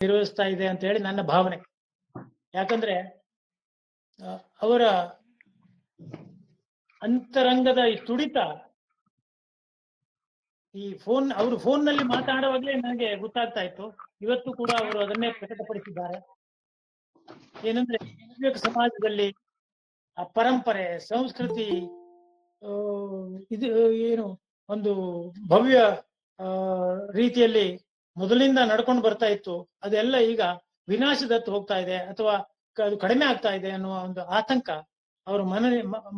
ನಿರ್ವಹಿಸ್ತಾ ಇದೆ ಅಂತ ಹೇಳಿ ನನ್ನ ಭಾವನೆ. ಯಾಕಂದ್ರೆ ಅವರ ಅಂತರಂಗದ ಈ ತುಡಿತ ಈ ಅವರು ಫೋನ್ನಲ್ಲಿ ಮಾತಾಡುವಾಗಲೇ ನನಗೆ ಗೊತ್ತಾಗ್ತಾ ಇತ್ತು. ಇವತ್ತು ಕೂಡ ಅವರು ಅದನ್ನೇ ಪ್ರಕಟಪಡಿಸಿದ್ದಾರೆ. ಏನಂದ್ರೆ ಸಮಾಜದಲ್ಲಿ ಆ ಪರಂಪರೆ, ಸಂಸ್ಕೃತಿ ಇದು ಏನು ಒಂದು ಭವ್ಯ ರೀತಿಯಲ್ಲಿ ಮೊದಲಿಂದ ನಡ್ಕೊಂಡು ಬರ್ತಾ ಇತ್ತು, ಅದೆಲ್ಲ ಈಗ ವಿನಾಶದತ್ತ ಹೋಗ್ತಾ ಇದೆ ಅಥವಾ ಅದು ಕಡಿಮೆ ಆಗ್ತಾ ಇದೆ ಅನ್ನುವ ಒಂದು ಆತಂಕ ಅವರ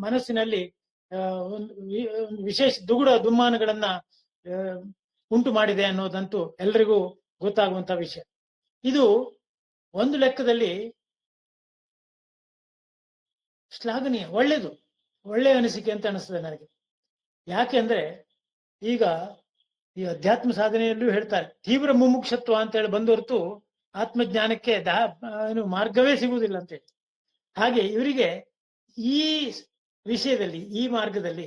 ಮನಸ್ಸಿನಲ್ಲಿ ಒಂದು ವಿಶೇಷ ದುಗುಡ ದುಮ್ಮಾನಗಳನ್ನ ಉಂಟು ಮಾಡಿದೆ ಅನ್ನೋದಂತೂ ಎಲ್ರಿಗೂ ಗೊತ್ತಾಗುವಂತ ವಿಷಯ. ಇದು ಒಂದು ಲೆಕ್ಕದಲ್ಲಿ ಶ್ಲಾಘನೀಯ, ಒಳ್ಳೆಯ ಅನಿಸಿಕೆ ಅಂತ ಅನಿಸ್ತದೆ ನನಗೆ. ಯಾಕೆಂದ್ರೆ ಈಗ ಈ ಅಧ್ಯಾತ್ಮ ಸಾಧನೆಯಲ್ಲೂ ಹೇಳ್ತಾರೆ, ತೀವ್ರ ಮುಮುಕ್ಷತ್ವ ಅಂತ ಹೇಳಿ ಬಂದೊರ್ತು ಆತ್ಮಜ್ಞಾನಕ್ಕೆ ಮಾರ್ಗವೇ ಸಿಗುವುದಿಲ್ಲ ಅಂತ ಹೇಳಿ. ಹಾಗೆ ಇವರಿಗೆ ಈ ವಿಷಯದಲ್ಲಿ, ಈ ಮಾರ್ಗದಲ್ಲಿ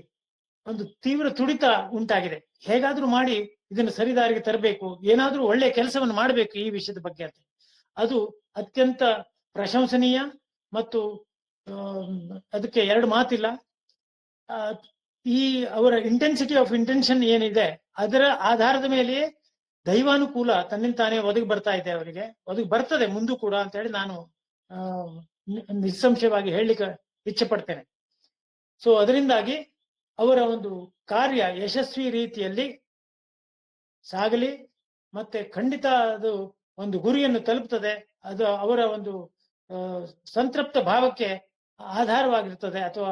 ಒಂದು ತೀವ್ರ ತುಡಿತ ಉಂಟಾಗಿದೆ. ಹೇಗಾದ್ರೂ ಮಾಡಿ ಇದನ್ನು ಸರಿದಾರಿಗೆ ತರಬೇಕು, ಏನಾದ್ರೂ ಒಳ್ಳೆ ಕೆಲಸವನ್ನು ಮಾಡಬೇಕು ಈ ವಿಷಯದ ಬಗ್ಗೆ ಅಂತ. ಅದು ಅತ್ಯಂತ ಪ್ರಶಂಸನೀಯ ಮತ್ತು ಅದಕ್ಕೆ ಎರಡು ಮಾತಿಲ್ಲ. ಈ ಅವರ ಇಂಟೆನ್ಸಿಟಿ ಆಫ್ ಇಂಟೆನ್ಷನ್ ಏನಿದೆ ಅದರ ಆಧಾರದ ಮೇಲೆಯೇ ದೈವಾನುಕೂಲ ತನ್ನಿಂತಾನೇ ಒದಗಿ ಬರ್ತಾ ಇದೆ, ಅವರಿಗೆ ಒದಗಿ ಬರ್ತದೆ ಮುಂದೂ ಕೂಡ ಅಂತ ಹೇಳಿ ನಾನು ನಿಸ್ಸಂಶಯವಾಗಿ ಹೇಳಲಿಕ್ಕೆ ಇಚ್ಛೆ ಪಡ್ತೇನೆ. ಸೊ ಅದರಿಂದಾಗಿ ಅವರ ಒಂದು ಕಾರ್ಯ ಯಶಸ್ವಿ ರೀತಿಯಲ್ಲಿ ಸಾಗಲಿ, ಮತ್ತೆ ಖಂಡಿತ ಅದು ಒಂದು ಗುರಿಯನ್ನು ತಲುಪ್ತದೆ. ಅದು ಅವರ ಒಂದು ಸಂತೃಪ್ತ ಭಾವಕ್ಕೆ ಆಧಾರವಾಗಿರ್ತದೆ ಅಥವಾ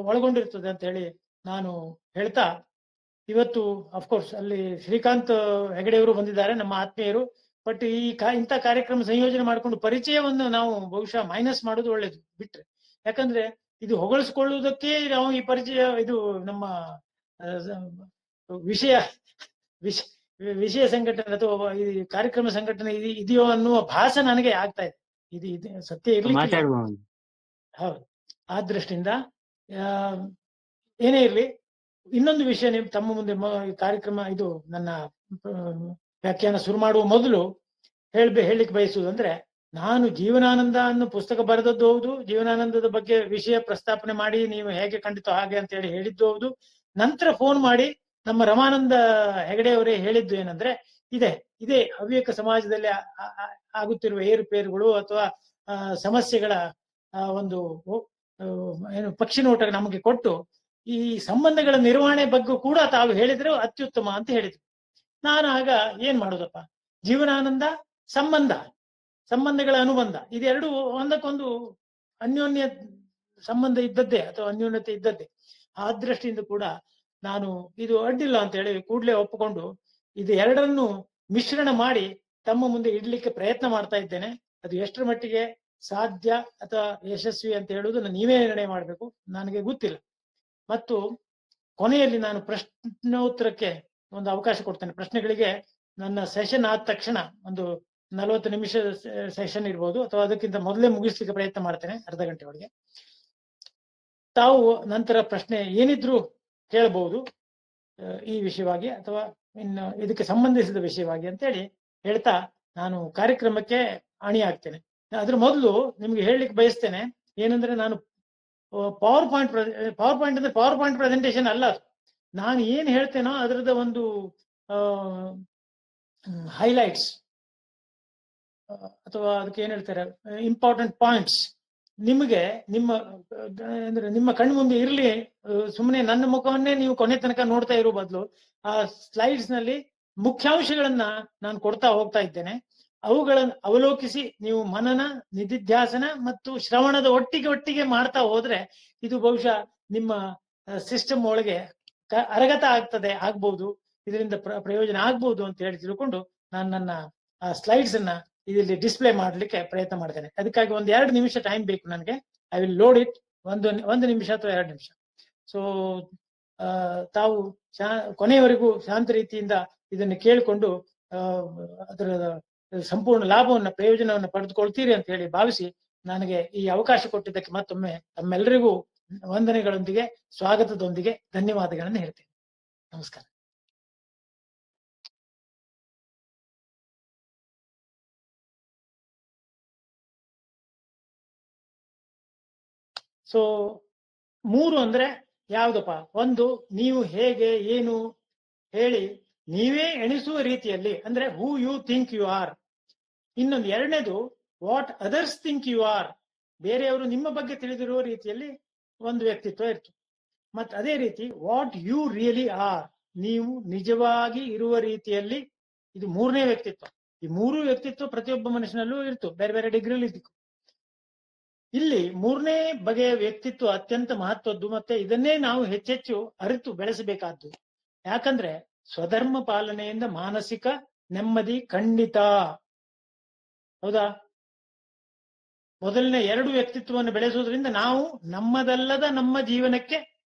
ಒಳಗೊಂಡಿರ್ತದೆ ಅಂತ ಹೇಳಿ ನಾನು ಹೇಳ್ತಾ, ಇವತ್ತು ಅಫ್ಕೋರ್ಸ್ ಅಲ್ಲಿ ಶ್ರೀಕಾಂತ್ ಹೆಗಡೆಯವರು ಬಂದಿದ್ದಾರೆ, ನಮ್ಮ ಆತ್ಮೀಯರು. ಬಟ್ ಇಂಥ ಕಾರ್ಯಕ್ರಮ ಸಂಯೋಜನೆ ಮಾಡಿಕೊಂಡು ಪರಿಚಯವನ್ನು ನಾವು ಬಹುಶಃ ಮೈನಸ್ ಮಾಡೋದು ಒಳ್ಳೇದು ಬಿಟ್ರೆ. ಯಾಕಂದ್ರೆ ಇದು ಹೊಗಳಿಸ್ಕೊಳ್ಳುವುದಕ್ಕೆ ನಾವು ಈ ಪರಿಚಯ, ಇದು ನಮ್ಮ ವಿಷಯ ಸಂಘಟನೆ ಅಥವಾ ಈ ಕಾರ್ಯಕ್ರಮ ಸಂಘಟನೆ ಇದೆಯೋ ಅನ್ನುವ ಭಾಸ ನನಗೆ ಆಗ್ತಾ ಇದೆ. ಇದು ಸತ್ಯ ಇರ್ಲಿಕ್ಕೆ. ಹೌದು, ಆ ದೃಷ್ಟಿಯಿಂದ ಏನೇ ಇರ್ಲಿ, ಇನ್ನೊಂದು ವಿಷಯ ನೀವು ತಮ್ಮ ಮುಂದೆ ಕಾರ್ಯಕ್ರಮ ಇದು ನನ್ನ ವ್ಯಾಖ್ಯಾನ ಶುರು ಮಾಡುವ ಮೊದಲು ಹೇಳಲಿಕ್ಕೆ ಬಯಸುವುದಂದ್ರೆ, ನಾನು ಜೀವನಾನಂದ ಅನ್ನೋ ಪುಸ್ತಕ ಬರೆದದ್ದು ಹೌದು, ಜೀವನಾನಂದದ ಬಗ್ಗೆ ವಿಷಯ ಪ್ರಸ್ತಾಪನೆ ಮಾಡಿ ನೀವು ಹೇಗೆ ಖಂಡಿತ ಹಾಗೆ ಅಂತ ಹೇಳಿ ಹೇಳಿದ್ದು ಹೌದು. ನಂತರ ಫೋನ್ ಮಾಡಿ ನಮ್ಮ ರಮಾನಂದ ಹೆಗಡೆಯವರೇ ಹೇಳಿದ್ದು ಏನಂದ್ರೆ, ಇದೇ ಹವ್ಯಕ ಸಮಾಜದಲ್ಲಿ ಆಗುತ್ತಿರುವ ಏರುಪೇರುಗಳು ಅಥವಾ ಸಮಸ್ಯೆಗಳ ಒಂದು ಏನು ಪಕ್ಷಿ ನೋಟ ನಮಗೆ ಕೊಟ್ಟು ಈ ಸಂಬಂಧಗಳ ನಿರ್ವಹಣೆ ಬಗ್ಗೆ ಕೂಡ ತಾವು ಹೇಳಿದ್ರೆ ಅತ್ಯುತ್ತಮ ಅಂತ ಹೇಳಿದ್ರು. ನಾನು ಆಗ ಏನ್ ಮಾಡೋದಪ್ಪ, ಜೀವನಾನಂದ, ಸಂಬಂಧಗಳ ಅನುಬಂಧ, ಇದೆರಡು ಒಂದಕ್ಕೊಂದು ಅನ್ಯೋನ್ಯ ಸಂಬಂಧ ಇದ್ದದ್ದೇ ಅಥವಾ ಅನ್ಯೋನ್ಯತೆ ಇದ್ದದ್ದೇ. ಆ ದೃಷ್ಟಿಯಿಂದ ಕೂಡ ನಾನು ಇದು ಅಡ್ಡಿಲ್ಲ ಅಂತ ಹೇಳಿ ಕೂಡಲೇ ಒಪ್ಪಿಕೊಂಡು ಇದು ಎರಡನ್ನು ಮಿಶ್ರಣ ಮಾಡಿ ತಮ್ಮ ಮುಂದೆ ಇಡ್ಲಿಕ್ಕೆ ಪ್ರಯತ್ನ ಮಾಡ್ತಾ ಇದ್ದೇನೆ. ಅದು ಎಷ್ಟರ ಮಟ್ಟಿಗೆ ಸಾಧ್ಯ ಅಥವಾ ಯಶಸ್ವಿ ಅಂತ ಹೇಳುವುದನ್ನು ನೀವೇ ನಿರ್ಣಯ ಮಾಡಬೇಕು, ನನಗೆ ಗೊತ್ತಿಲ್ಲ. ಮತ್ತು ಕೊನೆಯಲ್ಲಿ ನಾನು ಪ್ರಶ್ನೋತ್ತರಕ್ಕೆ ಒಂದು ಅವಕಾಶ ಕೊಡ್ತೇನೆ. ಪ್ರಶ್ನೆಗಳಿಗೆ ನನ್ನ ಸೆಷನ್ ಆದ ತಕ್ಷಣ ಒಂದು 40 ನಿಮಿಷ ಸೆಷನ್ ಇರ್ಬೋದು ಅಥವಾ ಅದಕ್ಕಿಂತ ಮೊದಲೇ ಮುಗಿಸ್ಲಿಕ್ಕೆ ಪ್ರಯತ್ನ ಮಾಡ್ತೇನೆ, ಅರ್ಧ ಗಂಟೆ ಒಳಗೆ. ತಾವು ನಂತರ ಪ್ರಶ್ನೆ ಏನಿದ್ರು ಕೇಳಬಹುದು ಈ ವಿಷಯವಾಗಿ ಅಥವಾ ಇನ್ನು ಇದಕ್ಕೆ ಸಂಬಂಧಿಸಿದ ವಿಷಯವಾಗಿ ಅಂತೇಳಿ ಹೇಳ್ತಾ ನಾನು ಕಾರ್ಯಕ್ರಮಕ್ಕೆ ಅಣಿಯಾಗ್ತೇನೆ. ಅದ್ರ ಮೊದಲು ನಿಮ್ಗೆ ಹೇಳಲಿಕ್ಕೆ ಬಯಸ್ತೇನೆ ಏನಂದ್ರೆ, ನಾನು ಪವರ್ ಪಾಯಿಂಟ್ ಅಂದ್ರೆ ಪವರ್ ಪಾಯಿಂಟ್ ಪ್ರೆಸೆಂಟೇಶನ್ ಅಲ್ಲ. ನಾನು ಏನ್ ಹೇಳ್ತೇನೋ ಅದರದ ಒಂದು ಹೈಲೈಟ್ಸ್ ಅಥವಾ ಅದಕ್ಕೆ ಏನ್ ಹೇಳ್ತಾರೆ ಇಂಪಾರ್ಟೆಂಟ್ ಪಾಯಿಂಟ್ಸ್ ನಿಮಗೆ ನಿಮ್ಮ ಕಣ್ಣು ಮುಂದೆ ಇರ್ಲಿ. ಸುಮ್ಮನೆ ನನ್ನ ಮುಖವನ್ನೇ ನೀವು ಕೊನೆ ತನಕ ನೋಡ್ತಾ ಇರೋ ಬದಲು ಆ ಸ್ಲೈಡ್ಸ್ ನಲ್ಲಿ ಮುಖ್ಯಾಂಶಗಳನ್ನ ನಾನು ಕೊಡ್ತಾ ಹೋಗ್ತಾ ಇದ್ದೇನೆ. ಅವುಗಳನ್ನು ಅವಲೋಕಿಸಿ ನೀವು ಮನನ, ನಿಧಿಧ್ಯಾಸನ ಮತ್ತು ಶ್ರವಣದ ಒಟ್ಟಿಗೆ ಮಾಡ್ತಾ ಹೋದ್ರೆ ಇದು ಬಹುಶಃ ನಿಮ್ಮ ಸಿಸ್ಟಮ್ ಒಳಗೆ ಅರಗತ ಆಗ್ಬಹುದು, ಇದರಿಂದ ಪ್ರಯೋಜನ ಆಗ್ಬಹುದು ಅಂತ ಹೇಳಿ ತಿಳ್ಕೊಂಡು ನಾನು ನನ್ನ ಸ್ಲೈಡ್ಸ್ ಅನ್ನ ಇಲ್ಲಿ ಡಿಸ್ಪ್ಲೇ ಮಾಡ್ಲಿಕ್ಕೆ ಪ್ರಯತ್ನ ಮಾಡ್ತೇನೆ. ಅದಕ್ಕಾಗಿ 1-2 ನಿಮಿಷ ಟೈಮ್ ಬೇಕು ನನಗೆ. ಐ ವಿಲ್ ಲೋಡ್ ಇಟ್, ಒಂದು ನಿಮಿಷ ಅಥವಾ 2 ನಿಮಿಷ. ಸೊ ತಾವು ಕೊನೆಯವರೆಗೂ ಶಾಂತ ರೀತಿಯಿಂದ ಇದನ್ನು ಕೇಳಿಕೊಂಡು ಅದರ ಸಂಪೂರ್ಣ ಲಾಭವನ್ನ, ಪ್ರಯೋಜನವನ್ನು ಪಡೆದುಕೊಳ್ತೀರಿ ಅಂತ ಹೇಳಿ ಭಾವಿಸಿ ನನಗೆ ಈ ಅವಕಾಶ ಕೊಟ್ಟಿದ್ದಕ್ಕೆ ಮತ್ತೊಮ್ಮೆ ತಮ್ಮೆಲ್ಲರಿಗೂ ವಂದನೆಗಳೊಂದಿಗೆ, ಸ್ವಾಗತದೊಂದಿಗೆ ಧನ್ಯವಾದಗಳನ್ನು ಹೇಳ್ತೇನೆ. ನಮಸ್ಕಾರ. ಸೊ 3 ಅಂದ್ರೆ ಯಾವ್ದಪ್ಪ? ಒಂದು, ನೀವು ಹೇಗೆ ಏನು ಹೇಳಿ ನೀವೇ ಎಣಿಸುವ ರೀತಿಯಲ್ಲಿ, ಅಂದ್ರೆ who you think you are. ಇನ್ನೊಂದು ಎರಡನೇದು, what others think you are, ಬೇರೆಯವರು ನಿಮ್ಮ ಬಗ್ಗೆ ತಿಳಿದಿರುವ ರೀತಿಯಲ್ಲಿ ಒಂದು ವ್ಯಕ್ತಿತ್ವ ಇರ್ತು. ಮತ್ತೆ ಅದೇ ರೀತಿ ವಾಟ್ ಯು ರಿಯಲಿ ಆರ್, ನೀವು ನಿಜವಾಗಿ ಇರುವ ರೀತಿಯಲ್ಲಿ, ಇದು 3ನೇ ವ್ಯಕ್ತಿತ್ವ. ಈ 3 ವ್ಯಕ್ತಿತ್ವ ಪ್ರತಿಯೊಬ್ಬ ಮನುಷ್ಯನಲ್ಲೂ ಇರ್ತು, ಬೇರೆ ಬೇರೆ ಡಿಗ್ರಿಲಿ ಇದ್ದಿತ್ತು. ಇಲ್ಲಿ 3ನೇ ಬಗೆಯ ವ್ಯಕ್ತಿತ್ವ ಅತ್ಯಂತ ಮಹತ್ವದ್ದು, ಮತ್ತೆ ಇದನ್ನೇ ನಾವು ಹೆಚ್ಚೆಚ್ಚು ಅರಿತು ಬೆಳೆಸಬೇಕಾದ್ದು. ಯಾಕಂದ್ರೆ ಸ್ವಧರ್ಮ ಪಾಲನೆಯಿಂದ ಮಾನಸಿಕ ನೆಮ್ಮದಿ ಖಂಡಿತ. ಹೌದಾ? ಮೊದಲನೇ 2 ವ್ಯಕ್ತಿತ್ವವನ್ನು ಬೆಳೆಸುವುದರಿಂದ ನಾವು ನಮ್ಮದಲ್ಲದ ನಮ್ಮ ಜೀವನಕ್ಕೆ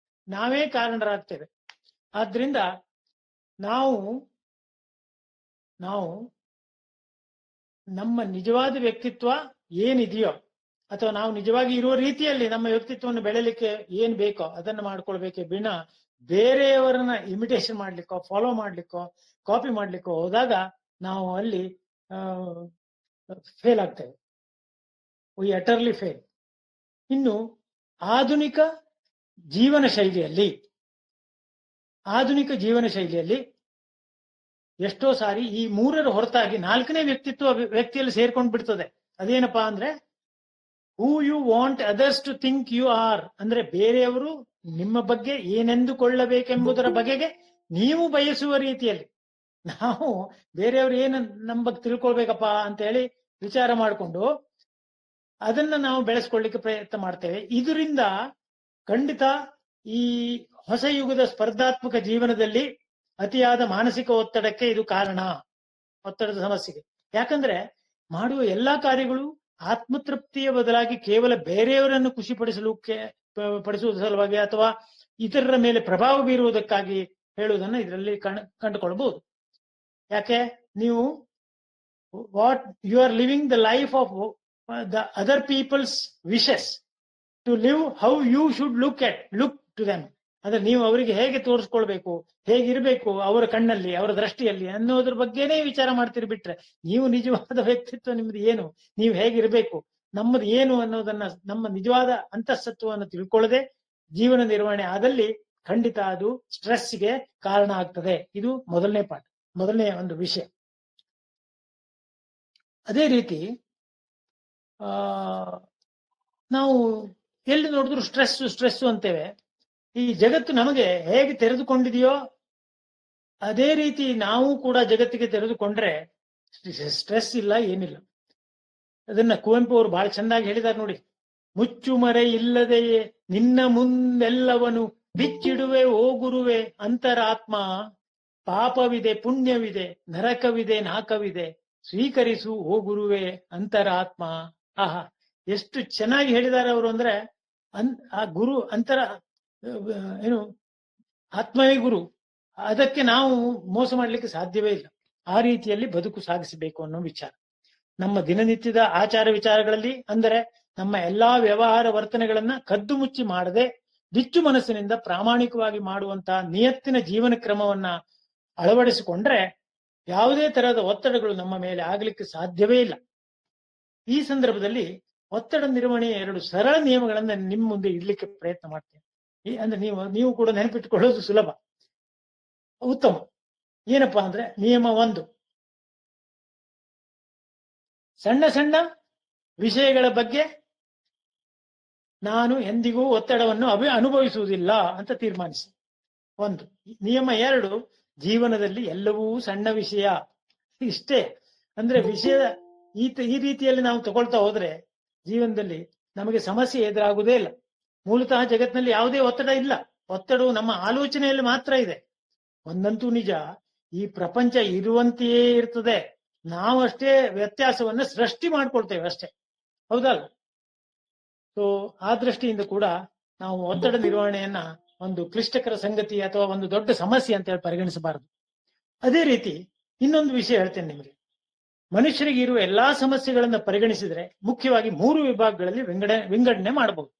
ನಾವೇ ಕಾರಣರಾಗ್ತೇವೆ. ಆದ್ರಿಂದ ನಾವು ನಮ್ಮ ನಿಜವಾದ ವ್ಯಕ್ತಿತ್ವ ಏನಿದೆಯೋ, ಅಥವಾ ನಾವು ನಿಜವಾಗಿ ಇರುವ ರೀತಿಯಲ್ಲಿ ನಮ್ಮ ವ್ಯಕ್ತಿತ್ವವನ್ನು ಬೆಳೆಯಲಿಕ್ಕೆ ಏನ್ ಬೇಕೋ ಅದನ್ನು ಮಾಡ್ಕೊಳ್ಬೇಕೆ ಬಿನ ಬೇರೆಯವರನ್ನ ಇಮಿಟೇಷನ್ ಮಾಡ್ಲಿಕ್ಕೋ, ಫಾಲೋ ಮಾಡ್ಲಿಕ್ಕೋ, ಕಾಪಿ ಮಾಡ್ಲಿಕ್ಕೋ ಹೋದಾಗ ನಾವು ಅಲ್ಲಿ ಫೇಲ್ ಆಗ್ತೇವೆ. We utterly fail. ಇನ್ನು ಆಧುನಿಕ ಜೀವನ ಶೈಲಿಯಲ್ಲಿ ಎಷ್ಟೋ ಸಾರಿ ಈ 3ರ ಹೊರತಾಗಿ 4ನೇ ವ್ಯಕ್ತಿತ್ವ ವ್ಯಕ್ತಿಯಲ್ಲಿ ಸೇರ್ಕೊಂಡು ಬಿಡ್ತದೆ. ಅದೇನಪ್ಪಾ ಅಂದ್ರೆ who you want others to think you are, ಅಂದ್ರೆ ಬೇರೆಯವರು ನಿಮ್ಮ ಬಗ್ಗೆ ಏನೆಂದುಕೊಳ್ಳಬೇಕೆಂಬುದರ ಬಗೆಗೆ ನೀವು ಬಯಸುವ ರೀತಿಯಲ್ಲಿ. ನಾವು ಬೇರೆಯವರು ಏನು ನಮ್ಮ ಬಗ್ಗೆ ತಿಳ್ಕೊಳ್ಬೇಕಪ್ಪ ಅಂತ ಹೇಳಿ ವಿಚಾರ ಮಾಡಿಕೊಂಡು ಅದನ್ನ ನಾವು ಬೆಳೆಸ್ಕೊಳ್ಳಿಕ್ಕೆ ಪ್ರಯತ್ನ ಮಾಡ್ತೇವೆ. ಇದರಿಂದ ಖಂಡಿತ ಈ ಹೊಸ ಯುಗದ ಸ್ಪರ್ಧಾತ್ಮಕ ಜೀವನದಲ್ಲಿ ಅತಿಯಾದ ಮಾನಸಿಕ ಒತ್ತಡಕ್ಕೆ ಇದು ಕಾರಣ, ಒತ್ತಡದ ಸಮಸ್ಯೆಗೆ. ಯಾಕಂದ್ರೆ ಮಾಡುವ ಎಲ್ಲಾ ಕಾರ್ಯಗಳು ಆತ್ಮತೃಪ್ತಿಯ ಬದಲಾಗಿ ಕೇವಲ ಬೇರೆಯವರನ್ನು ಪಡಿಸುವ ಸಲುವಾಗಿ ಅಥವಾ ಇತರರ ಮೇಲೆ ಪ್ರಭಾವ ಬೀರುವುದಕ್ಕಾಗಿ ಹೇಳುವುದನ್ನು ಇದರಲ್ಲಿ ಕಂಡುಕೊಳ್ಬಹುದು. ಯಾಕೆ? ನೀವು what you are living the life of the other people's wishes to live how you should look to them. ಅಂದ್ರೆ ನೀವು ಅವರಿಗೆ ಹೇಗೆ ತೋರಿಸ್ಕೊಳ್ಬೇಕು, ಹೇಗಿರ್ಬೇಕು ಅವರ ಕಣ್ಣಲ್ಲಿ, ಅವರ ದೃಷ್ಟಿಯಲ್ಲಿ ಅನ್ನೋದ್ರ ಬಗ್ಗೆನೇ ವಿಚಾರ ಮಾಡ್ತೀರಿ. ಬಿಟ್ರೆ ನೀವು ನಿಜವಾದ ವ್ಯಕ್ತಿತ್ವ ನಿಮ್ದು ಏನು, ನೀವು ಹೇಗಿರ್ಬೇಕು, ನಮ್ಮದು ಏನು ಅನ್ನೋದನ್ನ, ನಮ್ಮ ನಿಜವಾದ ಅಂತಃಸತ್ವವನ್ನು ತಿಳ್ಕೊಳ್ಳದೆ ಜೀವನ ನಿರ್ವಹಣೆ ಆದಲ್ಲಿ ಖಂಡಿತ ಅದು ಸ್ಟ್ರೆಸ್ಗೆ ಕಾರಣ ಆಗ್ತದೆ. ಇದು ಮೊದಲನೇ ಒಂದು ವಿಷಯ. ಅದೇ ರೀತಿ ನಾವು ಎಲ್ಲಿ ನೋಡಿದ್ರು ಸ್ಟ್ರೆಸ್ ಅಂತೇವೆ. ಈ ಜಗತ್ತು ನಮಗೆ ಹೇಗೆ ತೆರೆದುಕೊಂಡಿದೆಯೋ ಅದೇ ರೀತಿ ನಾವು ಕೂಡ ಜಗತ್ತಿಗೆ ತೆರೆದುಕೊಂಡ್ರೆ ಸ್ಟ್ರೆಸ್ ಇಲ್ಲ, ಏನಿಲ್ಲ. ಅದನ್ನ ಕುವೆಂಪು ಅವರು ಬಹಳ ಚೆನ್ನಾಗಿ ಹೇಳಿದ್ದಾರೆ ನೋಡಿ. ಮುಚ್ಚುಮರೆ ಇಲ್ಲದೆಯೇ ನಿನ್ನ ಮುಂದೆಲ್ಲವನು ಬಿಚ್ಚಿಡುವೆ ಓ ಗುರುವೆ ಅಂತರಾತ್ಮ, ಪಾಪವಿದೆ ಪುಣ್ಯವಿದೆ ನರಕವಿದೆ ನಾಕವಿದೆ ಸ್ವೀಕರಿಸು ಓ ಗುರುವೆ ಅಂತರಾತ್ಮ. ಆಹಾ, ಎಷ್ಟು ಚೆನ್ನಾಗಿ ಹೇಳಿದ್ದಾರೆ ಅವರು. ಅಂದ್ರೆ ಆ ಗುರು ಆತ್ಮವೇ ಗುರು. ಅದಕ್ಕೆ ನಾವು ಮೋಸ ಮಾಡ್ಲಿಕ್ಕೆ ಸಾಧ್ಯವೇ ಇಲ್ಲ. ಆ ರೀತಿಯಲ್ಲಿ ಬದುಕು ಸಾಗಿಸಬೇಕು ಅನ್ನೋ ವಿಚಾರ. ನಮ್ಮ ದಿನನಿತ್ಯದ ಆಚಾರ ವಿಚಾರಗಳಲ್ಲಿ, ಅಂದರೆ ನಮ್ಮ ಎಲ್ಲಾ ವ್ಯವಹಾರ ವರ್ತನೆಗಳನ್ನ ಕದ್ದು ಮುಚ್ಚಿ ಮಾಡದೆ ಬಿಚ್ಚು ಮನಸ್ಸಿನಿಂದ ಪ್ರಾಮಾಣಿಕವಾಗಿ ಮಾಡುವಂತಹ ನಿಯತ್ತಿನ ಜೀವನ ಕ್ರಮವನ್ನ ಅಳವಡಿಸಿಕೊಂಡ್ರೆ ಯಾವುದೇ ತರಹದ ಒತ್ತಡಗಳು ನಮ್ಮ ಮೇಲೆ ಆಗ್ಲಿಕ್ಕೆ ಸಾಧ್ಯವೇ ಇಲ್ಲ. ಈ ಸಂದರ್ಭದಲ್ಲಿ ಒತ್ತಡ ನಿರ್ವಹಣೆಯ 2 ಸರಳ ನಿಯಮಗಳನ್ನ ನಿಮ್ಮ ಮುಂದೆ ಇಡ್ಲಿಕ್ಕೆ ಪ್ರಯತ್ನ ಮಾಡ್ತೇನೆ. ಅಂದ್ರೆ ನೀವು ಕೂಡ ನೆನಪಿಟ್ಟುಕೊಳ್ಳೋದು ಸುಲಭ, ಉತ್ತಮ. ಏನಪ್ಪಾ ಅಂದ್ರೆ ನಿಯಮ 1, ಸಣ್ಣ ಸಣ್ಣ ವಿಷಯಗಳ ಬಗ್ಗೆ ನಾನು ಎಂದಿಗೂ ಒತ್ತಡವನ್ನು ಅನುಭವಿಸುವುದಿಲ್ಲ ಅಂತ ತೀರ್ಮಾನಿಸಿ. 1. ನಿಯಮ 2, ಜೀವನದಲ್ಲಿ ಎಲ್ಲವೂ ಸಣ್ಣ ವಿಷಯ. ಇಷ್ಟೇ. ಅಂದ್ರೆ ವಿಷಯ ಈ ರೀತಿಯಲ್ಲಿ ನಾವು ತಗೊಳ್ತಾ ಹೋದ್ರೆ ಜೀವನದಲ್ಲಿ ನಮಗೆ ಸಮಸ್ಯೆ ಎದುರಾಗುವುದೇ ಇಲ್ಲ. ಮೂಲತಃ ಜಗತ್ತಿನಲ್ಲಿ ಯಾವುದೇ ಒತ್ತಡ ಇಲ್ಲ. ಒತ್ತಡವು ನಮ್ಮ ಆಲೋಚನೆಯಲ್ಲಿ ಮಾತ್ರ ಇದೆ. ಒಂದಂತೂ ನಿಜ, ಈ ಪ್ರಪಂಚ ಇರುವಂತೆಯೇ ಇರ್ತದೆ, ನಾವು ಅಷ್ಟೇ ವ್ಯತ್ಯಾಸವನ್ನ ಸೃಷ್ಟಿ ಮಾಡ್ಕೊಳ್ತೇವೆ ಅಷ್ಟೇ. ಹೌದಲ್ಲ? ಸೊ ಆ ದೃಷ್ಟಿಯಿಂದ ಕೂಡ ನಾವು ಒತ್ತಡ ನಿರ್ವಹಣೆಯನ್ನ ಒಂದು ಕ್ಲಿಷ್ಟಕರ ಸಂಗತಿ ಅಥವಾ ಒಂದು ದೊಡ್ಡ ಸಮಸ್ಯೆ ಅಂತ ಹೇಳಿ ಪರಿಗಣಿಸಬಾರದು. ಅದೇ ರೀತಿ ಇನ್ನೊಂದು ವಿಷಯ ಹೇಳ್ತೇನೆ ನಿಮಗೆ. ಮನುಷ್ಯರಿಗೆ ಇರುವ ಎಲ್ಲಾ ಸಮಸ್ಯೆಗಳನ್ನ ಪರಿಗಣಿಸಿದ್ರೆ ಮುಖ್ಯವಾಗಿ 3 ವಿಭಾಗಗಳಲ್ಲಿ ವಿಂಗಡಣೆ ಮಾಡಬಹುದು.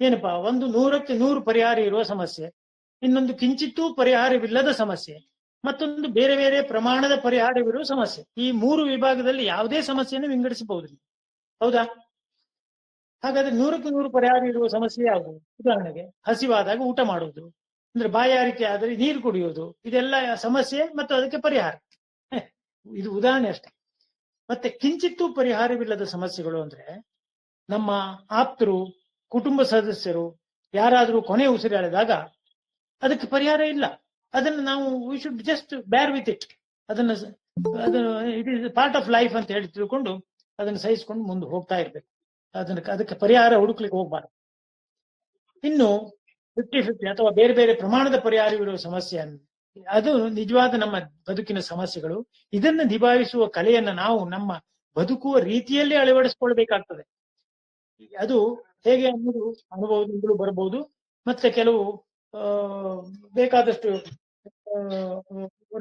ಏನಪ್ಪಾ? ಒಂದು 100ಕ್ಕೆ 100 ಪರಿಹಾರ ಇರುವ ಸಮಸ್ಯೆ, ಇನ್ನೊಂದು ಕಿಂಚಿತ್ತೂ ಪರಿಹಾರವಿಲ್ಲದ ಸಮಸ್ಯೆ, ಮತ್ತೊಂದು ಬೇರೆ ಬೇರೆ ಪ್ರಮಾಣದ ಪರಿಹಾರವಿರುವ ಸಮಸ್ಯೆ. ಈ 3 ವಿಭಾಗದಲ್ಲಿ ಯಾವುದೇ ಸಮಸ್ಯೆಯನ್ನು ವಿಂಗಡಿಸಬಹುದು. ಹೌದಾ? ಹಾಗಾದ್ರೆ 100ಕ್ಕೆ 100 ಪರಿಹಾರ ಇರುವ ಸಮಸ್ಯೆ ಯಾವುದು? ಉದಾಹರಣೆಗೆ ಹಸಿವಾದಾಗ ಊಟ ಮಾಡುವುದು, ಅಂದ್ರೆ ಬಾಯಾರಿಕೆ ಆದರೆ ನೀರು ಕುಡಿಯುವುದು, ಇದೆಲ್ಲ ಸಮಸ್ಯೆ ಮತ್ತು ಅದಕ್ಕೆ ಪರಿಹಾರ. ಇದು ಉದಾಹರಣೆ ಅಷ್ಟೇ. ಮತ್ತೆ ಕಿಂಚಿತ್ತೂ ಪರಿಹಾರವಿಲ್ಲದ ಸಮಸ್ಯೆಗಳು ಅಂದ್ರೆ ನಮ್ಮ ಆಪ್ತರು, ಕುಟುಂಬ ಸದಸ್ಯರು ಯಾರಾದ್ರೂ ಕೊನೆ ಉಸಿರಾಡಿದಾಗ ಅದಕ್ಕೆ ಪರಿಹಾರ ಇಲ್ಲ. ಅದನ್ನು ನಾವು ವಿ ಶುಡ್ ಜಸ್ಟ್ ಬ್ಯಾರ್ ವಿತ್ ಇಟ್. ಅದನ್ನು it is part of life ಅಂತ ಹೇಳಿ ತಿಳ್ಕೊಂಡು ಅದನ್ನು ಸಹಿಸಿಕೊಂಡು ಮುಂದೆ ಹೋಗ್ತಾ ಇರ್ಬೇಕು. ಅದಕ್ಕೆ ಪರಿಹಾರ ಹುಡುಕ್ಲಿಕ್ಕೆ ಹೋಗ್ಬಾರ್ದು. ಇನ್ನು 50-50 ಅಥವಾ ಬೇರೆ ಬೇರೆ ಪ್ರಮಾಣದ ಪರಿಹಾರವಿರುವ ಸಮಸ್ಯೆ ಅದು ನಿಜವಾದ ನಮ್ಮ ಬದುಕಿನ ಸಮಸ್ಯೆಗಳು. ಇದನ್ನು ನಿಭಾಯಿಸುವ ಕಲೆಯನ್ನ ನಾವು ನಮ್ಮ ಬದುಕುವ ರೀತಿಯಲ್ಲಿ ಅಳವಡಿಸಿಕೊಳ್ಬೇಕಾಗ್ತದೆ. ಅದು ಹೇಗೆ ಅನ್ನೋದು ಅನುಭವದಿಂದಲೂ ಬರಬಹುದು. ಮತ್ತೆ ಕೆಲವು ಬೇಕಾದಷ್ಟು